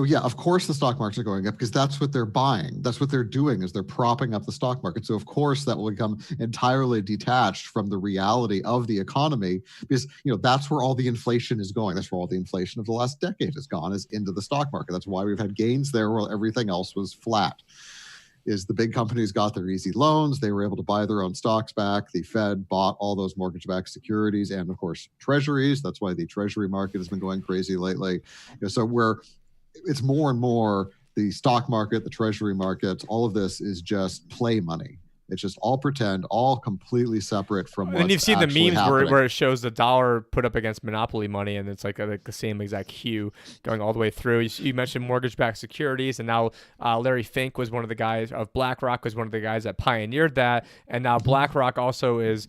yeah, of course the stock markets are going up because that's what they're buying. That's what they're doing, is they're propping up the stock market. So of course that will become entirely detached from the reality of the economy, because that's where all the inflation is going. That's where all the inflation of the last decade has gone, is into the stock market. That's why we've had gains there while everything else was flat. Is the big companies got their easy loans. They were able to buy their own stocks back. The Fed bought all those mortgage-backed securities and of course treasuries. That's why the treasury market has been going crazy lately. So it's more and more the stock market, the treasury market, all of this is just play money. It's just all pretend, all completely separate from what's And you've seen the actually memes happening. where it shows the dollar put up against monopoly money, and it's like the same exact hue going all the way through. You mentioned mortgage-backed securities, and now Larry Fink was one of the guys of BlackRock, was one of the guys that pioneered that, and now BlackRock also is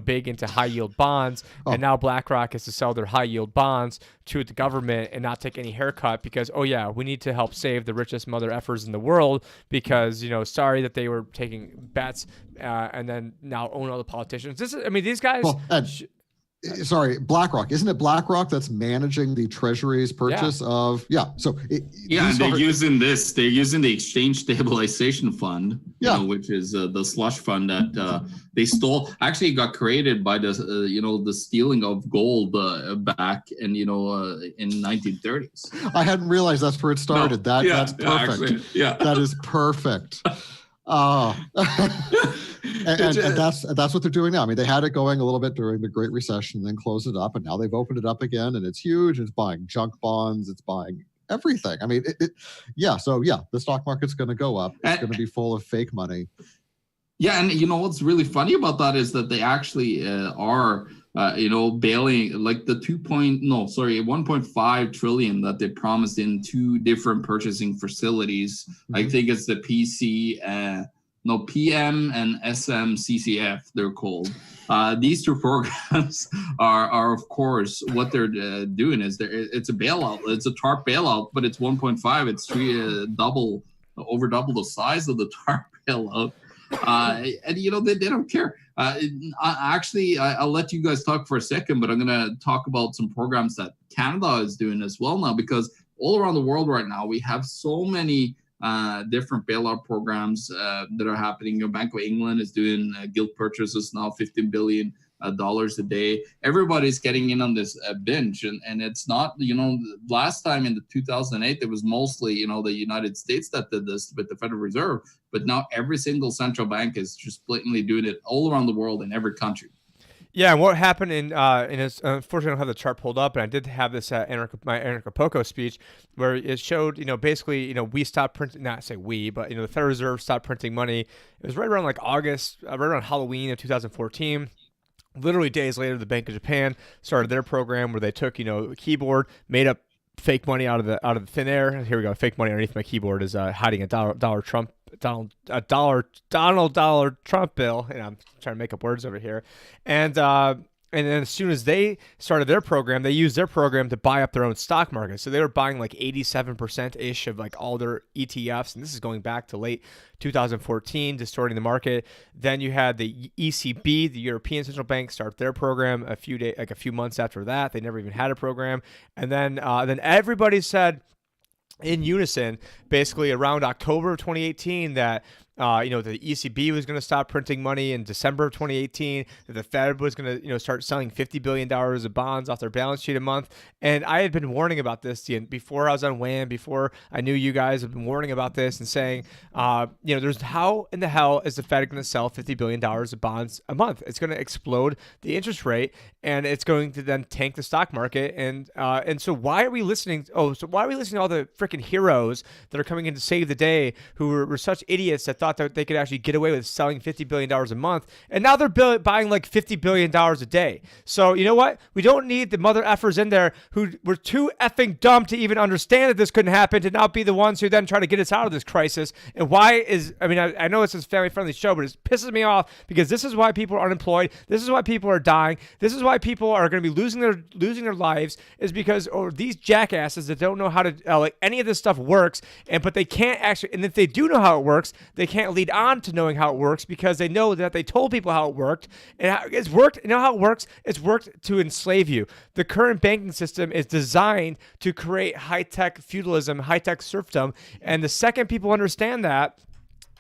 big into high-yield bonds, and now BlackRock has to sell their high-yield bonds to the government and not take any haircut because, we need to help save the richest mother effers in the world because, sorry that they were taking bets and then now own all the politicians. These guys. Well, sorry, BlackRock. Isn't it BlackRock that's managing the Treasury's purchase of? Yeah. So they're using the Exchange Stabilization Fund, which is the slush fund that they stole. Actually, it got created by the stealing of gold back in 1930s. I hadn't realized that's where it started. No. That's perfect. That is perfect. And that's what they're doing now. I mean, they had it going a little bit during the Great Recession, then closed it up, and now they've opened it up again, and it's huge. It's buying junk bonds. It's buying everything. I mean, the stock market's going to go up. It's going to be full of fake money. Yeah, and what's really funny about that is that they actually are, bailing like the 1.5 trillion that they promised in two different purchasing facilities. Mm-hmm. I think it's the PM and SMCCF, they're called. These two programs are of course, what they're doing is it's a bailout. It's a TARP bailout, but it's 1.5. It's over double the size of the TARP bailout. And they don't care. I'll let you guys talk for a second, but I'm going to talk about some programs that Canada is doing as well now, because all around the world right now, we have so many different bailout programs that are happening. Bank of England is doing gilt purchases now, $15 billion a day. Everybody's getting in on this binge, and it's not, last time in the 2008, it was mostly, the United States that did this with the Federal Reserve, but now every single central bank is just blatantly doing it all around the world in every country. Yeah, and what happened unfortunately I don't have the chart pulled up, and I did have this my Acapulco speech where it showed, basically, we stopped printing, not say we, but, the Federal Reserve stopped printing money. It was right around like August, right around Halloween of 2014. Literally days later, the Bank of Japan started their program where they took, a keyboard, made up fake money out of the thin air. Here we go. Fake money underneath my keyboard is hiding a Donald Trump bill. And I'm trying to make up words over here. And then as soon as they started their program, they used their program to buy up their own stock market. So they were buying like 87%-ish of like all their ETFs. And this is going back to late 2014, distorting the market. Then you had the ECB, the European Central Bank, start their program a few months after that. They never even had a program. And then everybody said in unison, basically around October of 2018, that the ECB was going to stop printing money in December of 2018, that the Fed was going to, start selling $50 billion of bonds off their balance sheet a month. And I had been warning about this before I was on WAM, before I knew you guys have been warning about this and saying, there's how in the hell is the Fed going to sell $50 billion of bonds a month? It's going to explode the interest rate, and it's going to then tank the stock market. And so why are we listening? Why are we listening to all the freaking heroes that are coming in to save the day who were such idiots that thought that they could actually get away with selling $50 billion a month, and now they're buying like $50 billion a day. So you know what? We don't need the mother effers in there who were too effing dumb to even understand that this couldn't happen, to not be the ones who then try to get us out of this crisis. And I know it's a family-friendly show, but it pisses me off because this is why people are unemployed. This is why people are dying. This is why people are going to be losing their lives, is because these jackasses that don't know how to any of this stuff works, but they can't actually, and if they do know how it works, they can't lead on to knowing how it works because they know that they told people how it worked, and it's worked. You know how it works? It's worked to enslave you. The current banking system is designed to create high-tech feudalism, high-tech serfdom, and the second people understand that,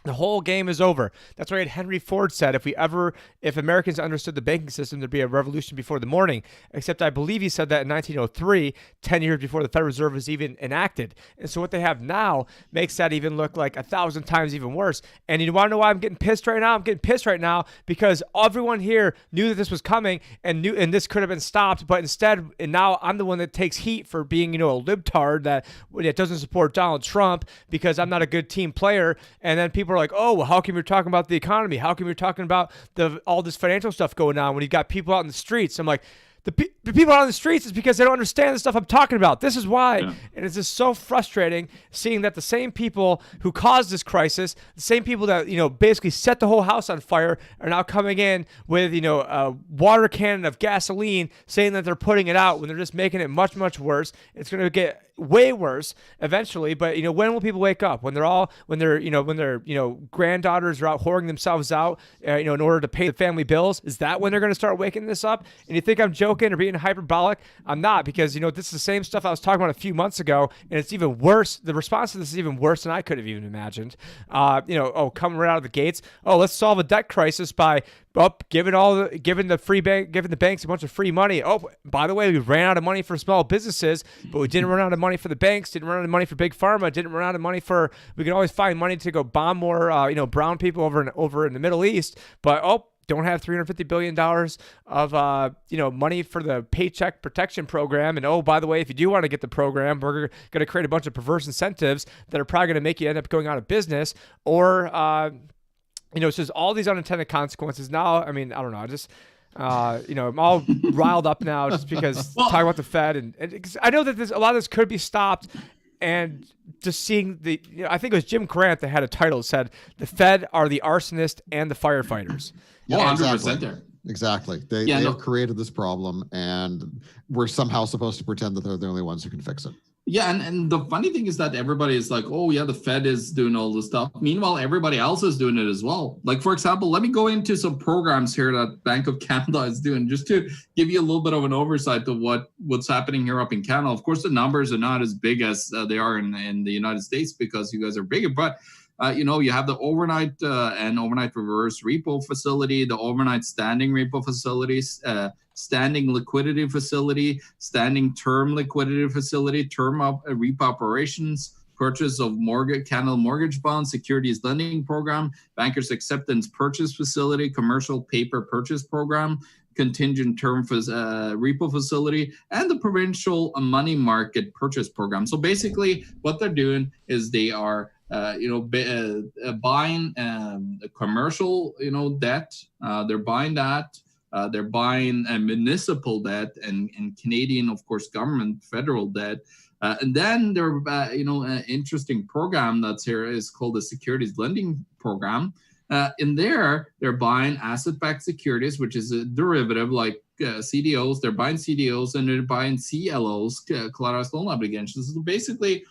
the whole game is over. That's why Henry Ford said, if Americans understood the banking system, there'd be a revolution before the morning. Except I believe he said that in 1903, 10 years before the Federal Reserve was even enacted. And so what they have now makes that even look like 1,000 times even worse. And you want to know why I'm getting pissed right now? I'm getting pissed right now because everyone here knew that this was coming and this could have been stopped. But instead, and now I'm the one that takes heat for being, a libtard that doesn't support Donald Trump because I'm not a good team player. And then people people are like, oh, well, how come you're talking about the economy? How come you're talking about all this financial stuff going on when you got people out in the streets? I'm like, the people out on the streets is because they don't understand the stuff I'm talking about. This is why. Yeah. And it's just so frustrating seeing that the same people who caused this crisis, the same people that, basically set the whole house on fire are now coming in with, a water cannon of gasoline saying that they're putting it out when they're just making it much, much worse. It's going to get way worse eventually. But, when will people wake up? When their granddaughters are out whoring themselves out, in order to pay the family bills? Is that when they're going to start waking this up? And you think I'm joking or being hyperbolic? I'm not, because this is the same stuff I was talking about a few months ago, and it's even worse. The response to this is even worse than I could have even imagined. Coming right out of the gates. Oh, let's solve a debt crisis by giving the banks a bunch of free money. Oh, by the way, we ran out of money for small businesses, but we didn't run out of money for the banks. Didn't run out of money for big pharma. Didn't run out of money for. We can always find money to go bomb more, brown people over in the Middle East. But don't have $350 billion of, money for the Paycheck Protection Program. And, by the way, if you do want to get the program, we're going to create a bunch of perverse incentives that are probably going to make you end up going out of business. Or, it's just all these unintended consequences. Now, I mean, I don't know. I just, I'm all riled up now just because talking about the Fed. And I know that a lot of this could be stopped. And just seeing I think it was Jim Grant that had a title that said, the Fed are the arsonist and the firefighters. Yeah, 100% there. Exactly. They have created this problem, and we're somehow supposed to pretend that they're the only ones who can fix it. Yeah, and the funny thing is that everybody is like, oh yeah, the Fed is doing all this stuff. Meanwhile, everybody else is doing it as well. Like, for example, let me go into some programs here that Bank of Canada is doing, just to give you a little bit of an oversight of what's happening here up in Canada. Of course, the numbers are not as big as they are in the United States, because you guys are bigger, but you have the overnight and overnight reverse repo facility, the overnight standing repo facilities, standing liquidity facility, standing term liquidity facility, term repo operations, purchase of Canada mortgage bonds, securities lending program, bankers acceptance purchase facility, commercial paper purchase program, contingent term repo facility, and the provincial money market purchase program. So basically what they're doing is they are buying commercial, debt. They're buying that. They're buying municipal debt and Canadian, of course, government federal debt. And then they're, an interesting program that's here is called the securities lending program. In there, they're buying asset-backed securities, which is a derivative like CDOs. They're buying CDOs and they're buying CLOs, collateralized loan obligations. So basically,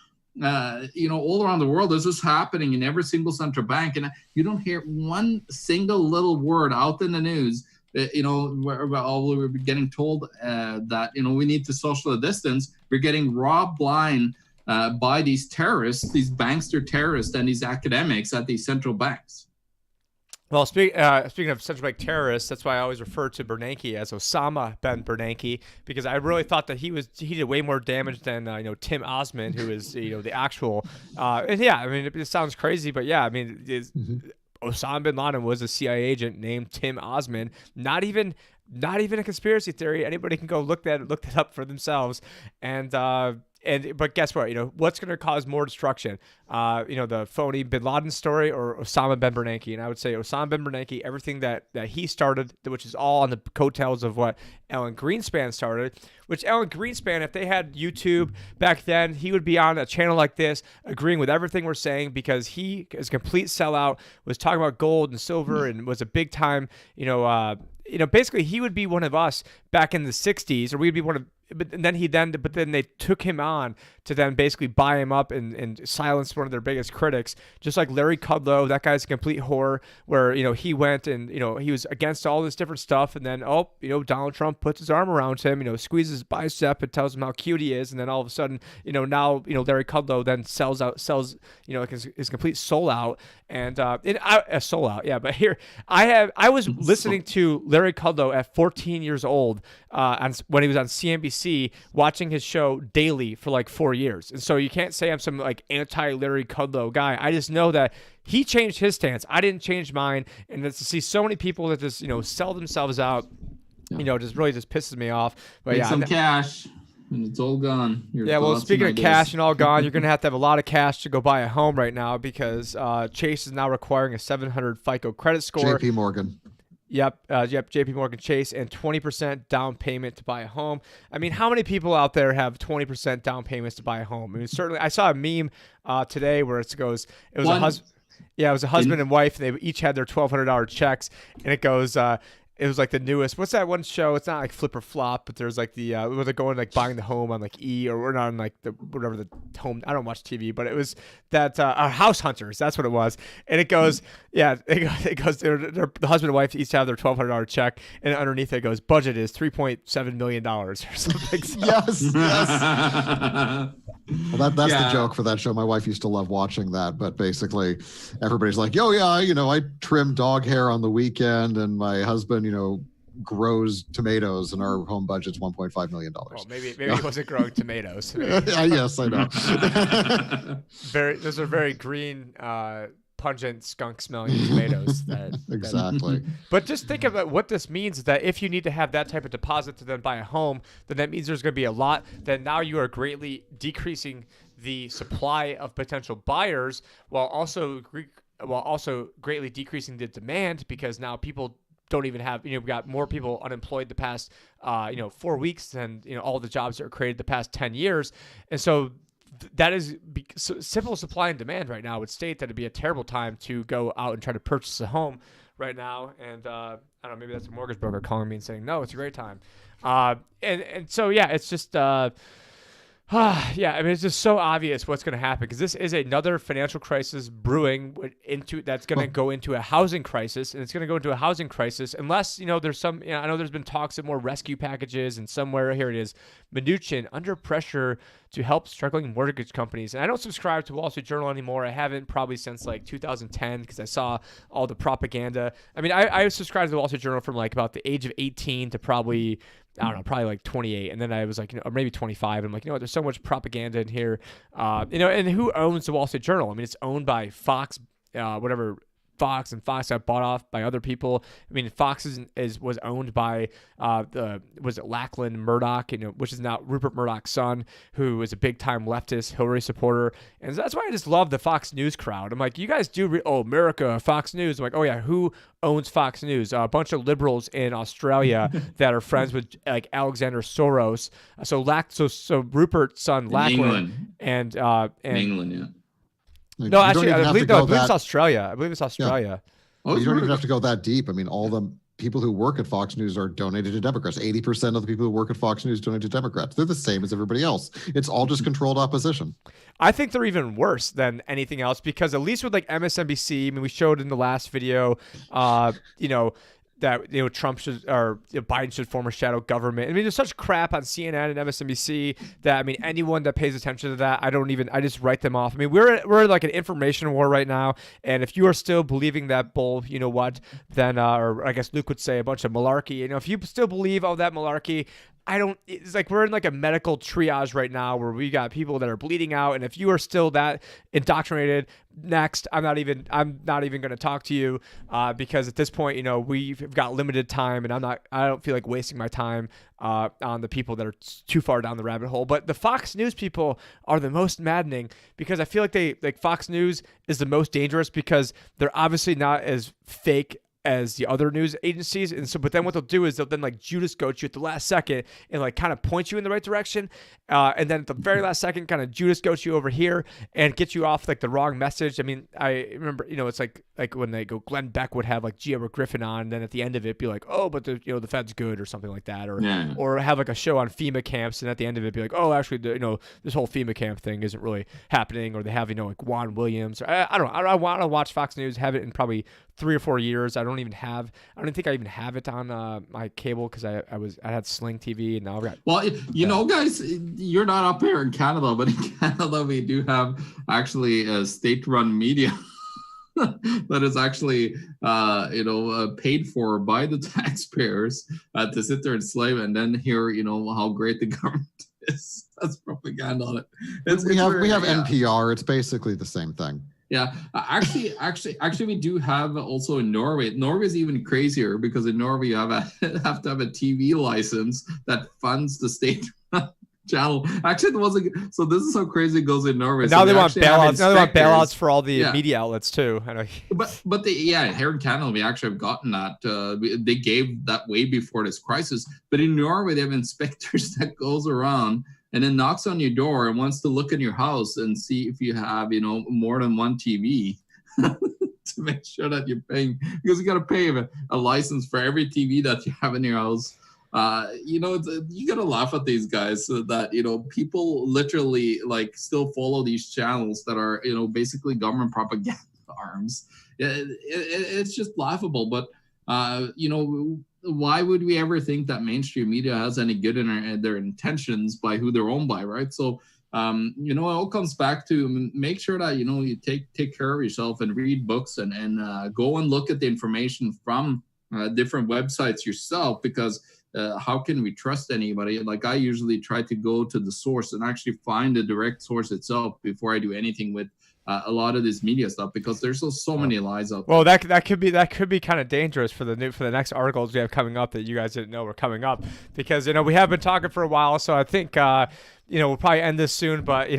all around the world, this is happening in every single central bank, and you don't hear one single little word out in the news. We're getting told that we need to social distance. We're getting robbed blind by these terrorists, these bankster terrorists, and these academics at these central banks. Well, speaking of central bank terrorists, that's why I always refer to Bernanke as Osama Ben Bernanke, because I really thought that he did way more damage than Tim Osman, who is the actual. And yeah, I mean, it sounds crazy, but yeah, I mean, Osama bin Laden was a CIA agent named Tim Osman. Not even a conspiracy theory. Anybody can go look that up for themselves. But guess what? What's going to cause more destruction? The phony bin Laden story or Osama Ben Bernanke? And I would say Osama Ben Bernanke, everything that he started, which is all on the coattails of what Alan Greenspan started, which Alan Greenspan, if they had YouTube back then, he would be on a channel like this, agreeing with everything we're saying, because he is a complete sellout, was talking about gold and silver and was a big time, basically he would be one of us back in the 60s, or we'd be one of, but then they took him on to then basically buy him up and silence one of their biggest critics, just like Larry Kudlow. That guy's a complete whore, where he went and he was against all this different stuff, and then Donald Trump puts his arm around him, squeezes his bicep and tells him how cute he is, and then all of a sudden now Larry Kudlow then sells his complete soul out, and a soul out, yeah. But here I was listening to Larry Kudlow at 14 years old when he was on CNBC, watching his show daily for like 4 years. And so you can't say I'm some like anti-Larry Kudlow guy. I just know that he changed his stance. I didn't change mine. And to see so many people that just, sell themselves out, just really just pisses me off. But Make some cash. and it's all gone. Yeah, well, speaking of cash and all gone, you're going to have a lot of cash to go buy a home right now because Chase is now requiring a 700 FICO credit score. JP Morgan. Yep, JP Morgan Chase, and 20% down payment to buy a home. I mean, how many people out there have 20% down payments to buy a home? I mean, certainly, I saw a meme today where it was a husband. Yeah, it was a husband and wife. And they each had their $1,200 checks, and it goes. It was like the newest. What's that one show? It's not like Flip or Flop, but there's like the where they're going like buying the home on like E or we're not on like the whatever the home. I don't watch TV, but it was that House Hunters. That's what it was. And it goes, yeah, it goes. The husband and wife each have their $1,200 check, and underneath it goes budget is $3.7 million or something. So. Yes. Well, that's the joke for that show. My wife used to love watching that, but basically everybody's like, "Yo, yeah, I trim dog hair on the weekend, and my husband, grows tomatoes, and our home budget's $1.5 million." Well, maybe he wasn't growing tomatoes. Yes, I know. Those are very green, pungent, skunk-smelling tomatoes. Exactly. But just think about what this means is that if you need to have that type of deposit to then buy a home, then that means there's going to be a lot. Then now you are greatly decreasing the supply of potential buyers while also greatly decreasing the demand because now people don't even have, we got more people unemployed the past, 4 weeks than, all the jobs that were created the past 10 years. And so that is simple supply and demand right now would state that it'd be a terrible time to go out and try to purchase a home right now. And I don't know, maybe that's a mortgage broker calling me and saying, no, it's a great time. And so, yeah, it's just, yeah, I mean, it's just so obvious what's going to happen because this is another financial crisis brewing that's going to go into a housing crisis, and it's going to go into a housing crisis unless, there's some, I know there's been talks of more rescue packages, and somewhere, here it is, Mnuchin under pressure to help struggling mortgage companies. And I don't subscribe to Wall Street Journal anymore. I haven't probably since like 2010 because I saw all the propaganda. I mean, I subscribed to the Wall Street Journal from like about the age of 18 to probably, I don't know, probably like 28. And then I was like, or maybe 25. I'm like, there's so much propaganda in here. And who owns the Wall Street Journal? I mean, it's owned by Fox, Fox, and Fox got bought off by other people. I mean, Fox was owned by Lachlan Murdoch, which is now Rupert Murdoch's son, who is a big time leftist Hillary supporter, and that's why I just love the Fox News crowd. I'm like, you guys do America, Fox News. I'm like, oh yeah, who owns Fox News? A bunch of liberals in Australia that are friends with like Alexander Soros. So Rupert's son Lachlan and England, yeah. No, actually, I believe it's Australia. I believe it's Australia. Yeah. You don't even have to go that deep. I mean, all the people who work at Fox News are donated to Democrats. 80% of the people who work at Fox News donate to Democrats. They're the same as everybody else. It's all just controlled opposition. I think they're even worse than anything else because at least with like MSNBC, I mean, we showed in the last video, that Trump should or Biden should form a shadow government. I mean, there's such crap on CNN and MSNBC that I mean, anyone that pays attention to that, I just write them off. I mean, we're like an information war right now, and if you are still believing that bull, then or I guess Luke would say a bunch of malarkey. If you still believe all that malarkey, it's like we're in like a medical triage right now where we got people that are bleeding out, and if you are still that indoctrinated, next, I'm not even going to talk to you because at this point, we've got limited time, and I don't feel like wasting my time on the people that are too far down the rabbit hole. But the Fox News people are the most maddening because I feel like Fox News is the most dangerous because they're obviously not as fake as the other news agencies, and so but then what they'll do is they'll then like Judas goat you at the last second and like kind of point you in the right direction, and then at the very last second kind of Judas goat you over here and get you off like the wrong message. I mean, I remember it's like when they go, Glenn Beck would have like G. Edward Griffin on, and then at the end of it be like, oh, but the Fed's good or something like that, or have like a show on FEMA camps, and at the end of it be like, oh, actually this whole FEMA camp thing isn't really happening, or they have like Juan Williams. Or I don't know. I want to watch Fox News, have it in probably 3 or 4 years. I don't think I even have it on my cable because I had Sling TV, and now I've got. Well, guys, you're not up here in Canada, but in Canada we do have actually a state-run media that is actually paid for by the taxpayers to sit there and slave and then hear how great the government is. That's propaganda on it. We have NPR. It's basically the same thing. Yeah, actually, we do have also in Norway. Norway is even crazier because in Norway you have to have a TV license that funds the state channel. Actually, it wasn't. So this is how crazy it goes in Norway. And now so they want bailouts. Now they want inspectors. bailouts for all the media outlets too. I know. But here in Canada, we actually have gotten that. They gave that way before this crisis. But in Norway, they have inspectors that goes around and then knocks on your door and wants to look in your house and see if you have, more than one TV. To make sure that you're paying, because you got to pay a license for every TV that you have in your house. You got to laugh at these guys so that, people literally like still follow these channels that are, basically government propaganda arms. It's just laughable. But, why would we ever think that mainstream media has any good in their intentions by who they're owned by, right? So, it all comes back to make sure that, you take care of yourself and read books and go and look at the information from different websites yourself, because how can we trust anybody? Like, I usually try to go to the source and actually find the direct source itself before I do anything with a lot of this media stuff, because there's so many lies out there. Well, that could be kind of dangerous for the next articles we have coming up that you guys didn't know were coming up, because we have been talking for a while, so I think we'll probably end this soon. But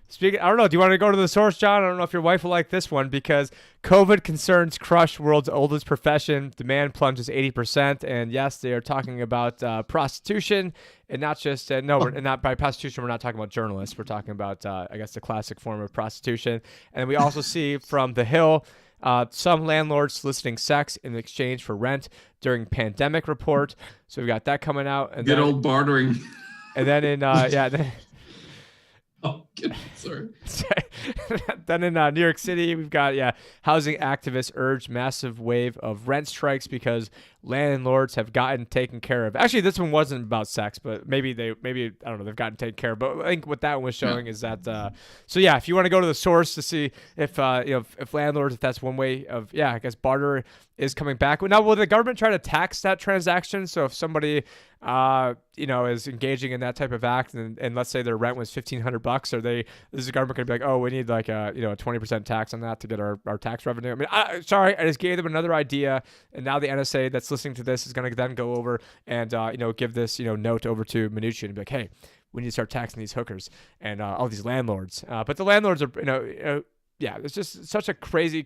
speaking, I don't know. Do you want to go to the source, John? I don't know if your wife will like this one, because COVID concerns crush world's oldest profession. Demand plunges 80%, and yes, they are talking about prostitution, and not just and not by prostitution. We're not talking about journalists. We're talking about I guess the classic form of prostitution. And we also see from The Hill. Some landlords soliciting sex in exchange for rent during pandemic report. So we've got that coming out. And Good old bartering. And then in Oh, sorry. Then in New York City, we've got housing activists urge massive wave of rent strikes because landlords have gotten taken care of. Actually, this one wasn't about sex, but maybe I don't know, they've gotten taken care of. But I think what that one was showing is that if you want to go to the source to see if if landlords, if that's one way of I guess barter is coming back. Now, will the government try to tax that transaction? So if somebody is engaging in that type of act, and let's say their rent was $1,500, is the government going to be like, oh, we need like a 20% tax on that to get our tax revenue? I mean, I just gave them another idea, and now the NSA that's listening to this is going to then go over and give this note over to Mnuchin and be like, hey, we need to start taxing these hookers and all these landlords. But the landlords are it's just such a crazy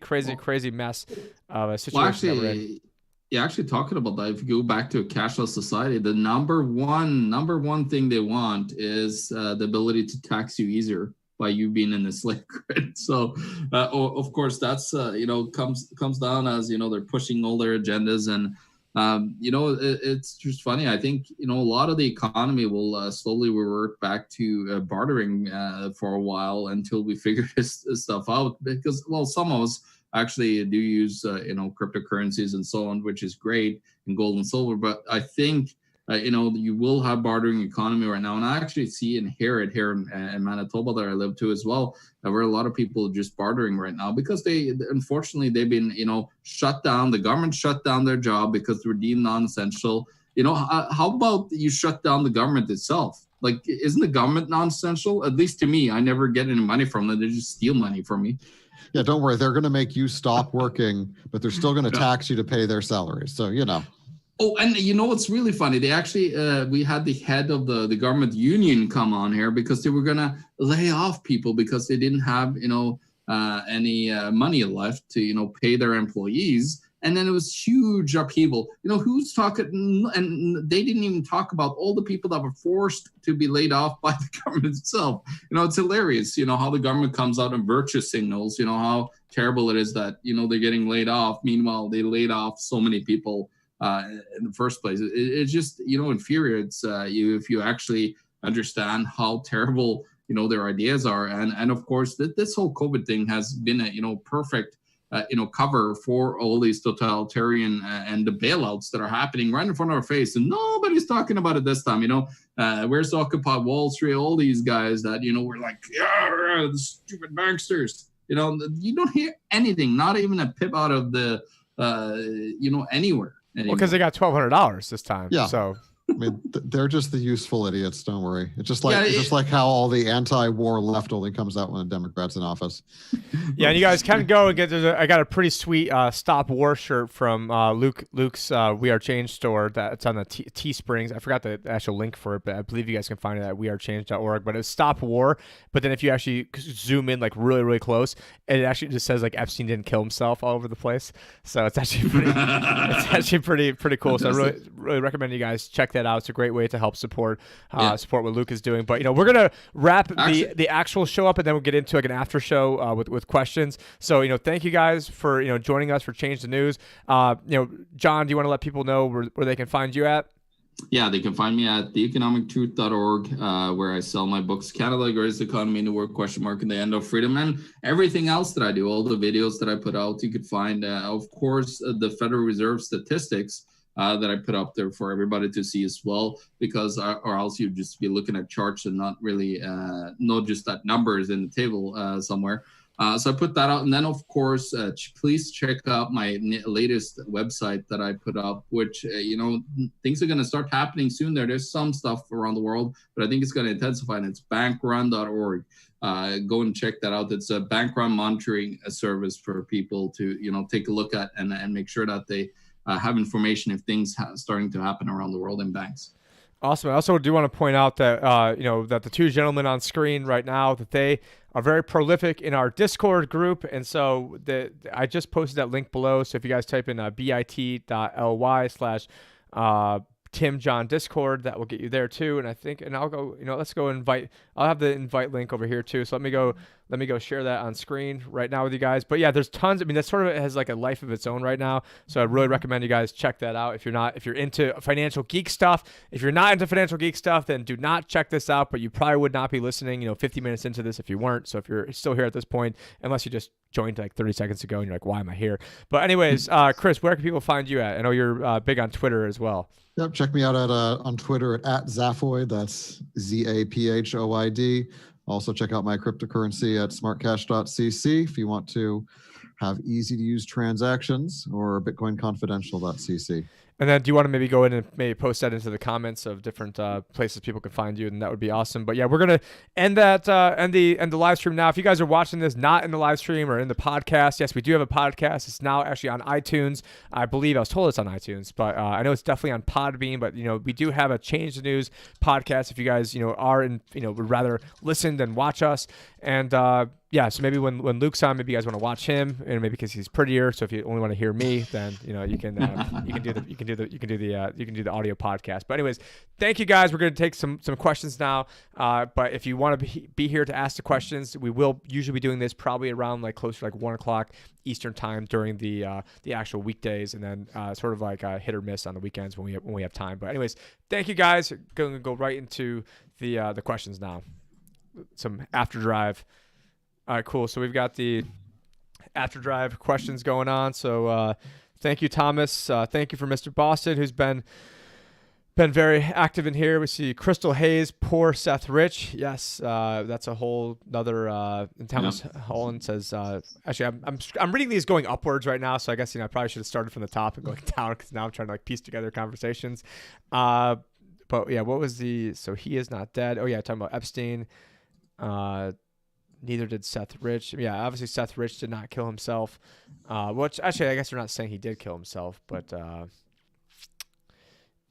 mess of a situation that we're in. Yeah, actually talking about that, if you go back to a cashless society, the number one thing they want is the ability to tax you easier by you being in the slave grid. So, of course, that's comes down as they're pushing all their agendas, and it's just funny. I think a lot of the economy will slowly revert back to bartering for a while until we figure this stuff out. Because some of us actually do use cryptocurrencies and so on, which is great, and gold and silver. But I think you will have bartering economy right now, and I actually see and hear it here in Manitoba that I live to as well, where a lot of people are just bartering right now because unfortunately they've been shut down. The government shut down their job because they were deemed non-essential. How about you shut down the government itself? Like, isn't the government non-essential? At least to me, I never get any money from them. They just steal money from me. Yeah, don't worry. They're going to make you stop working, but they're still going to tax you to pay their salaries. So, Oh, and what's really funny? They actually, we had the head of the government union come on here because they were going to lay off people because they didn't have, any money left to, pay their employees. And then it was huge upheaval. Who's talking? And they didn't even talk about all the people that were forced to be laid off by the government itself. It's hilarious, how the government comes out and virtue signals, how terrible it is that, they're getting laid off. Meanwhile, they laid off so many people in the first place. It just, infuriates you if you actually understand how terrible, their ideas are. And of course, this whole COVID thing has been a, perfect cover for all these totalitarian and the bailouts that are happening right in front of our face. And nobody's talking about it this time, where's Occupy Wall Street, all these guys that, we're like, the stupid banksters, you don't hear anything, not even a pip out of the, anywhere. Well, because they got $1,200 this time. Yeah. So I mean, they're just the useful idiots. Don't worry. It's just like how all the anti-war left only comes out when a Democrat's in office. Yeah, and you guys can go and get. I got a pretty sweet "Stop War" shirt from Luke's We Are Change store. That's on the Teesprings. I forgot the actual link for it, but I believe you guys can find it at wearechange.org. But it's "Stop War." But then if you actually zoom in like really, really close, it actually just says like Epstein didn't kill himself all over the place. So it's actually pretty cool. So I really recommend you guys check that out. It's a great way to help support what Luke is doing. But we're gonna wrap the actual show up, and then we'll get into like an after show with questions. So thank you guys for joining us for Change the News. John, do you want to let people know where they can find you at? Yeah, they can find me at theeconomictruth.org, where I sell my books, Canada, the Greatest Economy in the World, ? And the End of Freedom, and everything else that I do, all the videos that I put out. You could find, of course, the Federal Reserve statistics that I put up there for everybody to see as well, because or else you'd just be looking at charts and not really know just that numbers in the table somewhere. So I put that out. And then, of course, please check out my latest website that I put up, which, things are going to start happening soon there. There's some stuff around the world, but I think it's going to intensify, and it's bankrun.org. Go and check that out. It's a bank run monitoring service for people to, take a look at and make sure that they have information if things starting to happen around the world in banks. Awesome. I also do want to point out that that the two gentlemen on screen right now, that they are very prolific in our Discord group, and so I just posted that link below. So if you guys type in bit.ly/Tim John Discord, that will get you there too. And I'll go, let's go invite. I'll have the invite link over here too. So let me go share that on screen right now with you guys. But yeah, there's tons. I mean, that sort of has like a life of its own right now. So I really recommend you guys check that out. If you're into financial geek stuff, if you're not into financial geek stuff, then do not check this out. But you probably would not be listening, 50 minutes into this if you weren't. So if you're still here at this point, unless you just joined like 30 seconds ago and you're like, why am I here? But anyways, Chris, where can people find you at? I know you're big on Twitter as well. Yep, check me out on Twitter at Zaphoid. That's ZAPHOID. Also, check out my cryptocurrency at smartcash.cc if you want to have easy-to-use transactions, or bitcoinconfidential.cc. And then do you want to maybe go in and maybe post that into the comments of different places people can find you, and that would be awesome. But yeah, we're going to end the live stream now. If you guys are watching this not in the live stream or in the podcast, yes, we do have a podcast. It's now actually on iTunes. I believe I was told it's on iTunes, but I know it's definitely on Podbean. But we do have a Change the News podcast if you guys are in would rather listen than watch us. And yeah, so maybe when Luke's on, maybe you guys want to watch him, and maybe because he's prettier. So if you only want to hear me, then you can do the audio podcast. But anyways, thank you guys. We're going to take some questions now. But if you want to be here to ask the questions, we will usually be doing this probably around like closer to like 1 o'clock Eastern time during the actual weekdays, and then sort of like hit or miss on the weekends when we have time. But anyways, thank you guys. Going to go right into the questions now. Some after drive. All right, cool. So we've got the after drive questions going on. So thank you, Thomas. Thank you for Mr. Boston, who's been very active in here. We see Crystal Hayes, poor Seth Rich. Yes, that's a whole other. And Thomas Holland says, actually, I'm reading these going upwards right now, so I guess I probably should have started from the top and going down, because now I'm trying to like piece together conversations. But yeah, what was so he is not dead. Oh yeah, talking about Epstein. Neither did Seth Rich. Yeah, obviously Seth Rich did not kill himself. Which actually, I guess they're not saying he did kill himself, but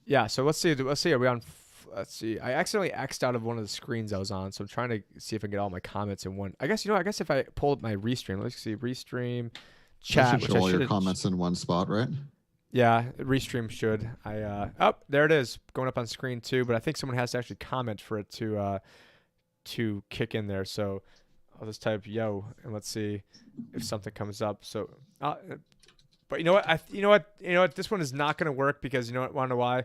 yeah. So let's see. Are we on? Let's see. I accidentally X'd out of one of the screens I was on, so I'm trying to see if I can get all my comments in one. I guess if I pull up my restream, let's see restream chat. Should show all your comments in one spot, right? Yeah, restream should. There it is, going up on screen too. But I think someone has to actually comment for it to kick in there. So I'll just type yo, and let's see if something comes up. So, but you know what? This one is not going to work, because want to know why?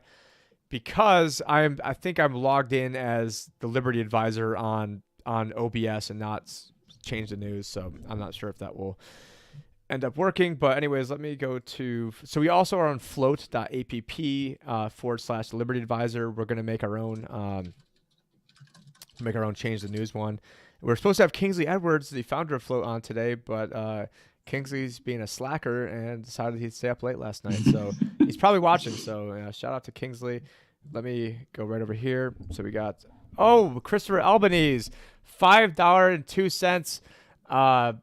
Because I think I'm logged in as the Liberty Advisor on OBS and not Change the News. So I'm not sure if that will end up working. But anyways, let me go to. So we also are on float.app / Liberty Advisor. We're going to make our own. Change the News one. We're supposed to have Kingsley Edwards, the founder of Float, on today, but Kingsley's being a slacker and decided he'd stay up late last night. So he's probably watching. So shout out to Kingsley. let me go right over here. So we got, Christopher Albanese, $5.02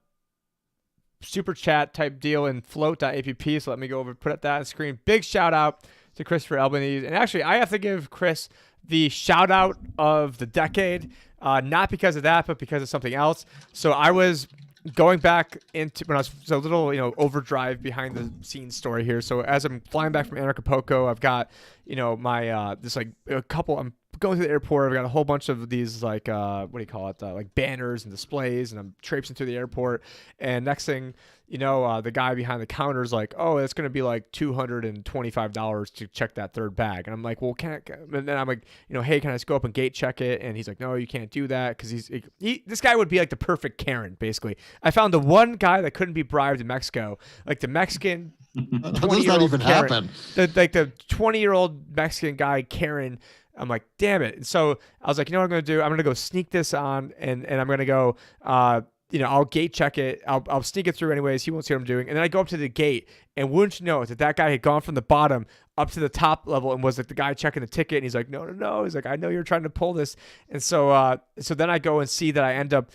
super chat type deal in float.app. So let me go over, put that on the screen. Big shout out to Christopher Albanese. And actually, I have to give Chris the shout out of the decade, not because of that, but because of something else. So I was going back into when I was a little, overdrive behind the scenes story here. So as I'm flying back from Acapulco, I've got, my this like a couple. I'm going to the airport. I've got a whole bunch of these like what do you call it? Like banners and displays, and I'm traipsing through the airport. And next thing, the guy behind the counter is like, "Oh, it's gonna be like $225 to check that third bag." And I'm like, "Well, can I?" And then I'm like, "Hey, can I just go up and gate check it?" And he's like, "No, you can't do that," because this guy would be like the perfect Karen, basically. I found the one guy that couldn't be bribed in Mexico, like the Mexican. Does that even happen? The 20-year-old Mexican guy, Karen. I'm like, damn it. And so I was like, you know what I'm going to do? I'm going to go sneak this on, and I'm going to go, I'll gate check it. I'll sneak it through anyways. He won't see what I'm doing. And then I go up to the gate, and wouldn't you know it, that guy had gone from the bottom up to the top level and was like the guy checking the ticket. And he's like, no. He's like, I know you're trying to pull this. And so then I go and see that I end up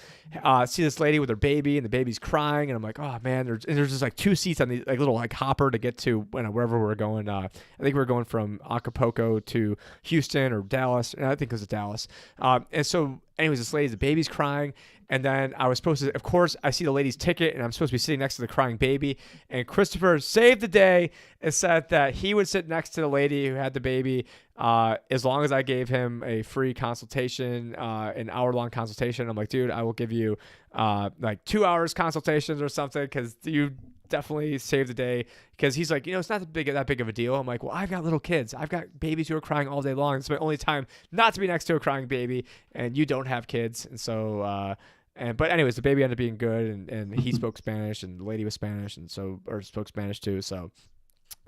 see this lady with her baby, and the baby's crying. And I'm like, oh man, there's just like 2 seats on the like little like hopper to get to wherever we're going. I think we're going from Acapulco to Houston or Dallas. And I think it was Dallas. And so anyways, this lady's, the baby's crying. And then I was supposed to, of course, I see the lady's ticket, and I'm supposed to be sitting next to the crying baby. And Christopher saved the day and said that he would sit next to the lady who had the baby as long as I gave him a free consultation, an hour-long consultation. I'm like, dude, I will give you like 2 hours consultations or something, because you definitely saved the day. Because he's like, it's not that big of a deal. I'm like, well, I've got little kids. I've got babies who are crying all day long. It's my only time not to be next to a crying baby, and you don't have kids. And so but anyways, the baby ended up being good, and he spoke Spanish, and the lady was Spanish, and so, or spoke Spanish too. So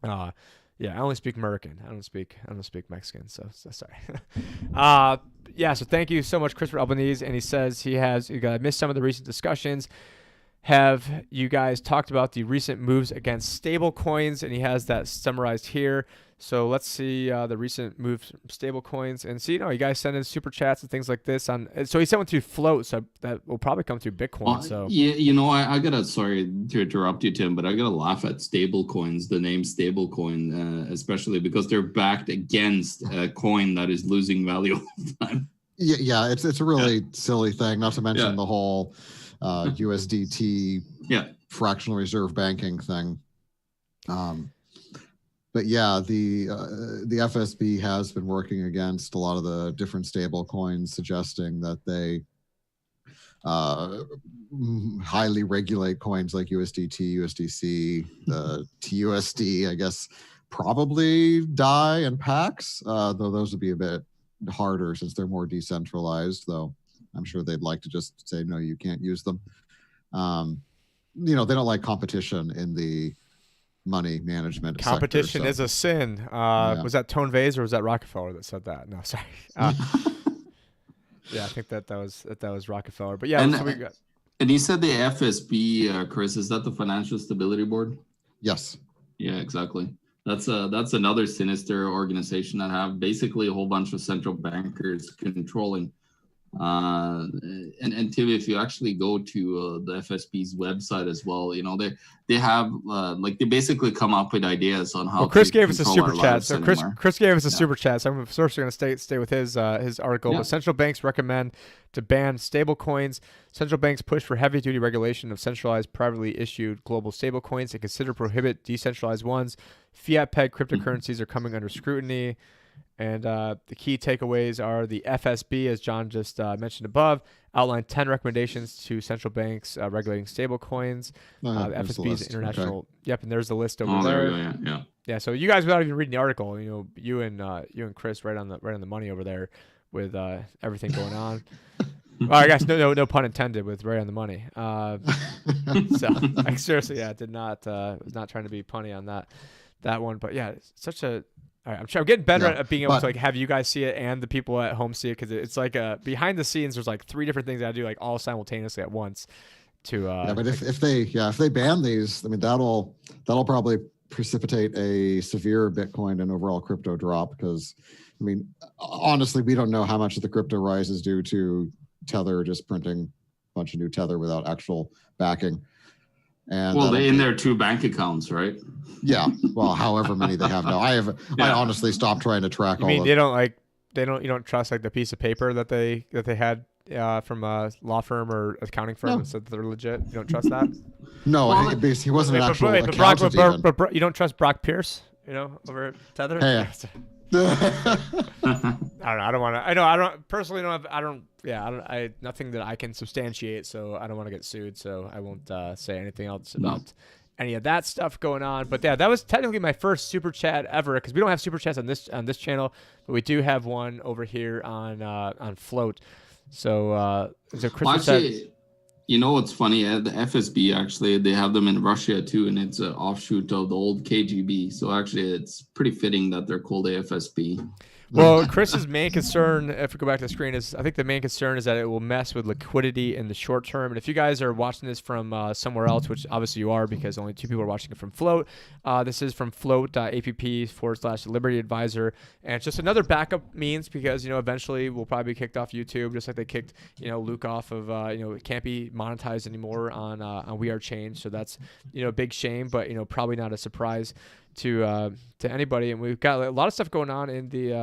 yeah, I only speak American. I don't speak Mexican. So sorry. Yeah. So thank you so much, Christopher Albanese. And he says I missed some of the recent discussions. Have you guys talked about the recent moves against stable coins? And he has that summarized here. So let's see the recent moves from stable coins, and see, you guys send in super chats and things like this so he sent one through Float, so that will probably come through Bitcoin. So yeah, I gotta, sorry to interrupt you, Tim, but I gotta laugh at stable coins, the name stable coin, especially because they're backed against a coin that is losing value all the time. Yeah, it's a really silly thing, not to mention the whole USDT fractional reserve banking thing. But yeah, the FSB has been working against a lot of the different stable coins, suggesting that they highly regulate coins like USDT, USDC, TUSD, I guess, probably DAI and PAX, though those would be a bit harder since they're more decentralized, though I'm sure they'd like to just say, no, you can't use them. They don't like competition in the money management competition sector, is a sin. Was that Tone Vase or was that Rockefeller that said that? No, sorry. Yeah, I think that was Rockefeller. But yeah, and you said the FSB, Chris, is that the Financial Stability Board? Yes. Yeah, exactly. That's another sinister organization that have basically a whole bunch of central bankers controlling. And Tim, if you actually go to the FSB's website as well, they have they basically come up with ideas on how. Well, Chris gave us a super chat. So Chris gave us a super chat. So I'm first going to stay with his article. Yeah. But central banks recommend to ban stable coins. Central banks push for heavy duty regulation of centralized, privately issued global stable coins and consider prohibit decentralized ones. Fiat pegged cryptocurrencies are coming under scrutiny. And the key takeaways are the FSB, as John just mentioned above, outlined 10 recommendations to central banks regulating stable coins. The FSB's international. Okay. Yep, and there's the list over there. There we go, yeah. So you guys, without even reading the article, you and Chris right on the money over there with everything going on. Well, I guess no pun intended with right on the money. So I seriously, did not was not trying to be punny on that one, but yeah, it's such a. All right, I'm getting better at being able to have you guys see it and the people at home see it, because it's like behind the scenes. There's like 3 different things I do all simultaneously at once. But if they ban these, I mean that'll probably precipitate a severe Bitcoin and overall crypto drop, because I mean, honestly, we don't know how much of the crypto rise is due to Tether just printing a bunch of new Tether without actual backing. And well, they in their 2 bank accounts, right? Yeah. Well, however many they have now. I honestly stopped trying to track all. I mean, you don't trust like the piece of paper that they had from a law firm or accounting firm and said that they're legit. You don't trust that? No, well, he wasn't an actual accountant. But you don't trust Brock Pierce, over at Tether? Hey. I don't know. I don't want to. I don't personally. Nothing that I can substantiate. So I don't want to get sued. So I won't say anything else about any of that stuff going on. But yeah, that was technically my first super chat ever, because we don't have super chats on this channel, but we do have one over here on Float. So Chris said, you know what's funny? The FSB, actually, they have them in Russia too, and it's an offshoot of the old KGB. So actually, it's pretty fitting that they're called AFSB. Well, Chris's main concern, if we go back to the screen, is I think the main concern is that it will mess with liquidity in the short term. And if you guys are watching this from somewhere else, which obviously you are because only 2 people are watching it from Float, this is from float.app/Liberty Advisor. And it's just another backup means because, eventually we'll probably be kicked off YouTube, just like they kicked, Luke off of, it can't be monetized anymore on We Are Change. So that's, a big shame, but, probably not a surprise to anybody. And we've got a lot of stuff going on in the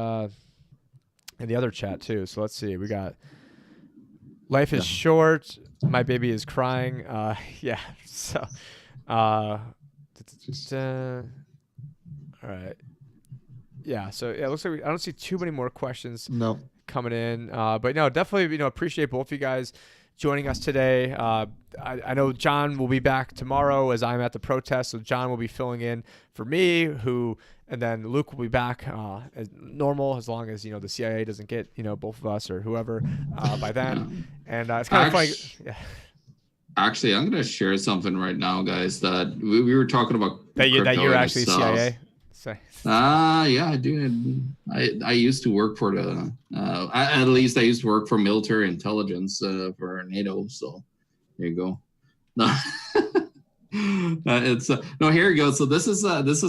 other chat too. So let's see. We got life is short. My baby is crying. Yeah. So, all right. Yeah. So it looks like I don't see too many more questions coming in. But no, definitely, appreciate both of you guys joining us today. I know John will be back tomorrow as I'm at the protest, so John will be filling in for me, and then Luke will be back as normal, as long as the CIA doesn't get both of us or whoever by then. And it's kind of funny. Yeah. Actually, I'm going to share something right now, guys. That we were talking about that you're actually CIA. Yeah, I do. I used to work for the at least I used to work for military intelligence for NATO. So there you go. No, it's no. Here you go. So this is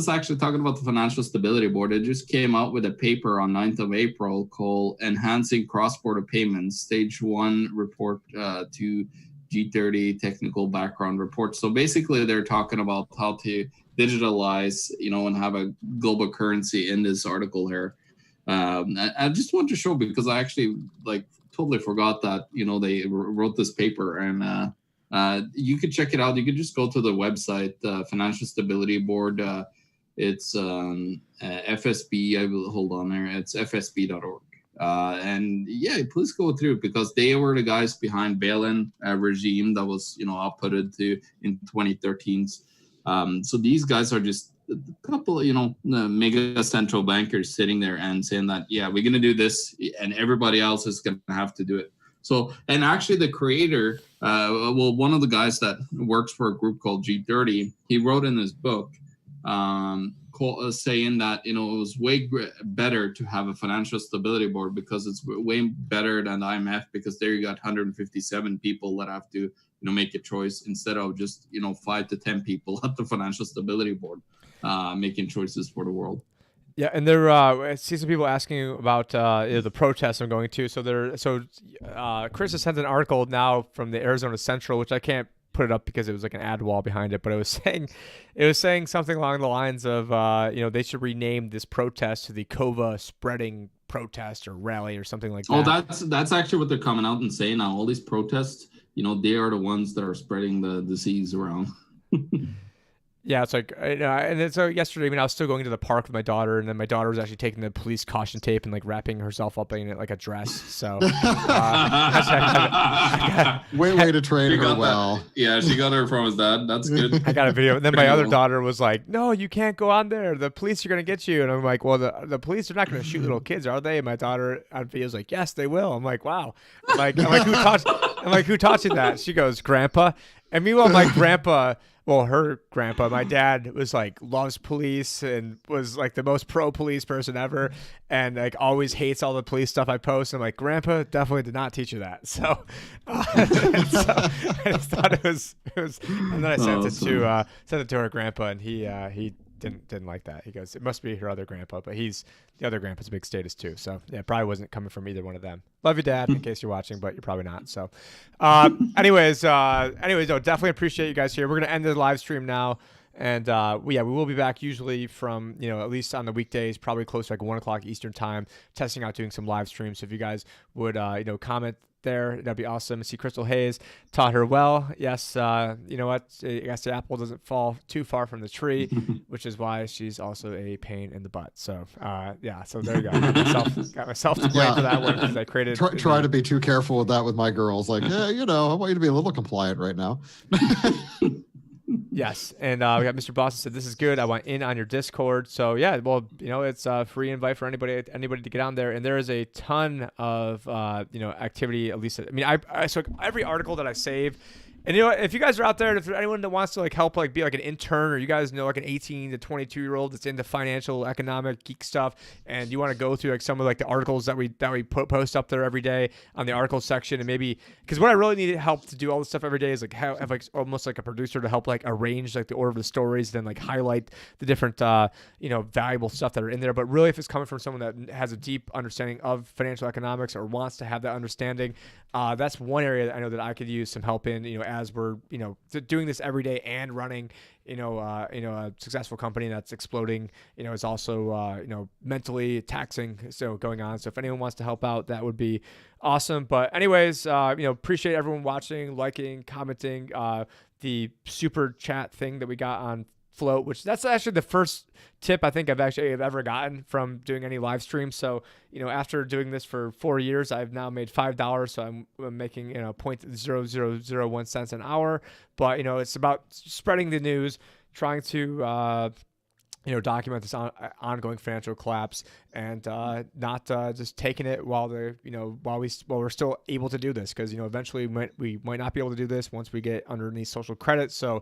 actually talking about the Financial Stability Board. It just came out with a paper on 9th of April called "Enhancing Cross-Border Payments: Stage 1 Report to G30 Technical Background Report." So basically, they're talking about how to digitalize, and have a global currency in this article here. I just want to show, because I actually totally forgot that, they wrote this paper, and you could check it out. You could just go to the website, Financial Stability Board. It's FSB. I will hold on there. It's fsb.org. And yeah, please go through, because they were the guys behind bail-in regime that was, outputted to in 2013. So these guys are just a couple, mega central bankers sitting there and saying that, yeah, we're going to do this, and everybody else is going to have to do it. So, and actually the creator, one of the guys that works for a group called G30, he wrote in his book saying that, it was way better to have a Financial Stability Board, because it's way better than the IMF, because there you got 157 people that have to make a choice, instead of just 5 to 10 people at the Financial Stability Board making choices for the world. Yeah, and there I see some people asking about the protests I'm going to. Chris has sent an article now from the Arizona Central, which I can't put it up because it was like an ad wall behind it, but it was saying something along the lines of they should rename this protest to the Kova spreading protest or rally or something like that. Oh, that's actually what they're coming out and saying now. All these protests, they are the ones that are spreading the disease around. Yeah, it's like, and then so yesterday, I was still going to the park with my daughter, and then my daughter was actually taking the police caution tape and wrapping herself up in it like a dress. So, way to train her well. That. Yeah, she got her from his dad. That's good. I got a video. And then my other daughter was like, "No, you can't go on there. The police are gonna get you." And I'm like, "Well, the police are not gonna shoot little kids, are they?" And my daughter on video is like, "Yes, they will." I'm like, "Wow." I'm like, who taught you that? She goes, "Grandpa." And meanwhile, my grandpa. Well, her grandpa, my dad, was loves police and was the most pro police person ever, and always hates all the police stuff I post. And I'm like, Grandpa definitely did not teach you that. So, I just thought it was, and then I sent it to her grandpa, and he didn't like that. He goes, it must be her other grandpa, but the other grandpa's a big statist too. So yeah, it probably wasn't coming from either one of them. Love you, Dad, in case you're watching, but you're probably not. So, anyways, no, definitely appreciate you guys here. We're gonna end the live stream now. And we will be back usually from, at least on the weekdays, probably close to like 1 o'clock Eastern time, testing out doing some live streams. So if you guys would, comment there, that'd be awesome. See Crystal Hayes taught her well. Yes, you know what? I guess the apple doesn't fall too far from the tree, which is why she's also a pain in the butt. So so there you go. Got myself to blame for that one because I created. Try to be too careful with that with my girls. Like, I want you to be a little compliant right now. Yes, and we got Mr. Boston said this is good. I want in on your Discord. So yeah, well, it's a free invite for anybody to get on there, and there is a ton of activity. At least, I so every article that I save. And if you guys are out there, if there's anyone that wants to like help, like be like an intern, or you guys know like an 18 to 22-year-old that's into financial, economic, geek stuff, and you want to go through like some of like the articles that we post up there every day on the article section, and maybe because what I really need help to do all this stuff every day is like have like almost like a producer to help like arrange like the order of the stories, then like highlight the different valuable stuff that are in there. But really, if it's coming from someone that has a deep understanding of financial economics or wants to have that understanding, that's one area that I know that I could use some help in. As we're doing this every day and running a successful company that's exploding, is also mentally taxing, so going on. So if anyone wants to help out, that would be awesome. But anyways, appreciate everyone watching, liking, commenting, the super chat thing that we got on Float, which that's actually the first tip I think I've ever gotten from doing any live stream. So after doing this for 4 years, I've now made $5, so I'm making 0.0001 cents an hour. But it's about spreading the news, trying to document this ongoing financial collapse, and not just taking it while we're still able to do this, because eventually we might not be able to do this once we get underneath social credit. So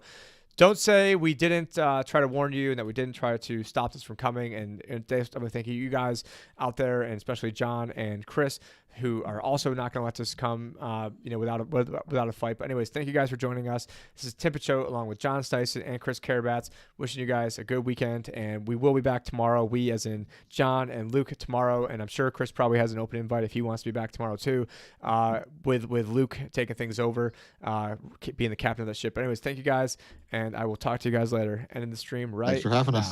don't say we didn't try to warn you and that we didn't try to stop this from coming. And definitely thank you guys out there, and especially John and Chris, who are also not going to let this come, without a fight. But anyways, thank you guys for joining us. This is Tim Picciott along with John Sneisen and Chris Karabats, wishing you guys a good weekend. And we will be back tomorrow. We, as in John and Luke, tomorrow. And I'm sure Chris probably has an open invite if he wants to be back tomorrow too, with Luke taking things over, being the captain of that ship. But anyways, thank you guys, and I will talk to you guys later. And in the stream, right? Thanks for having us.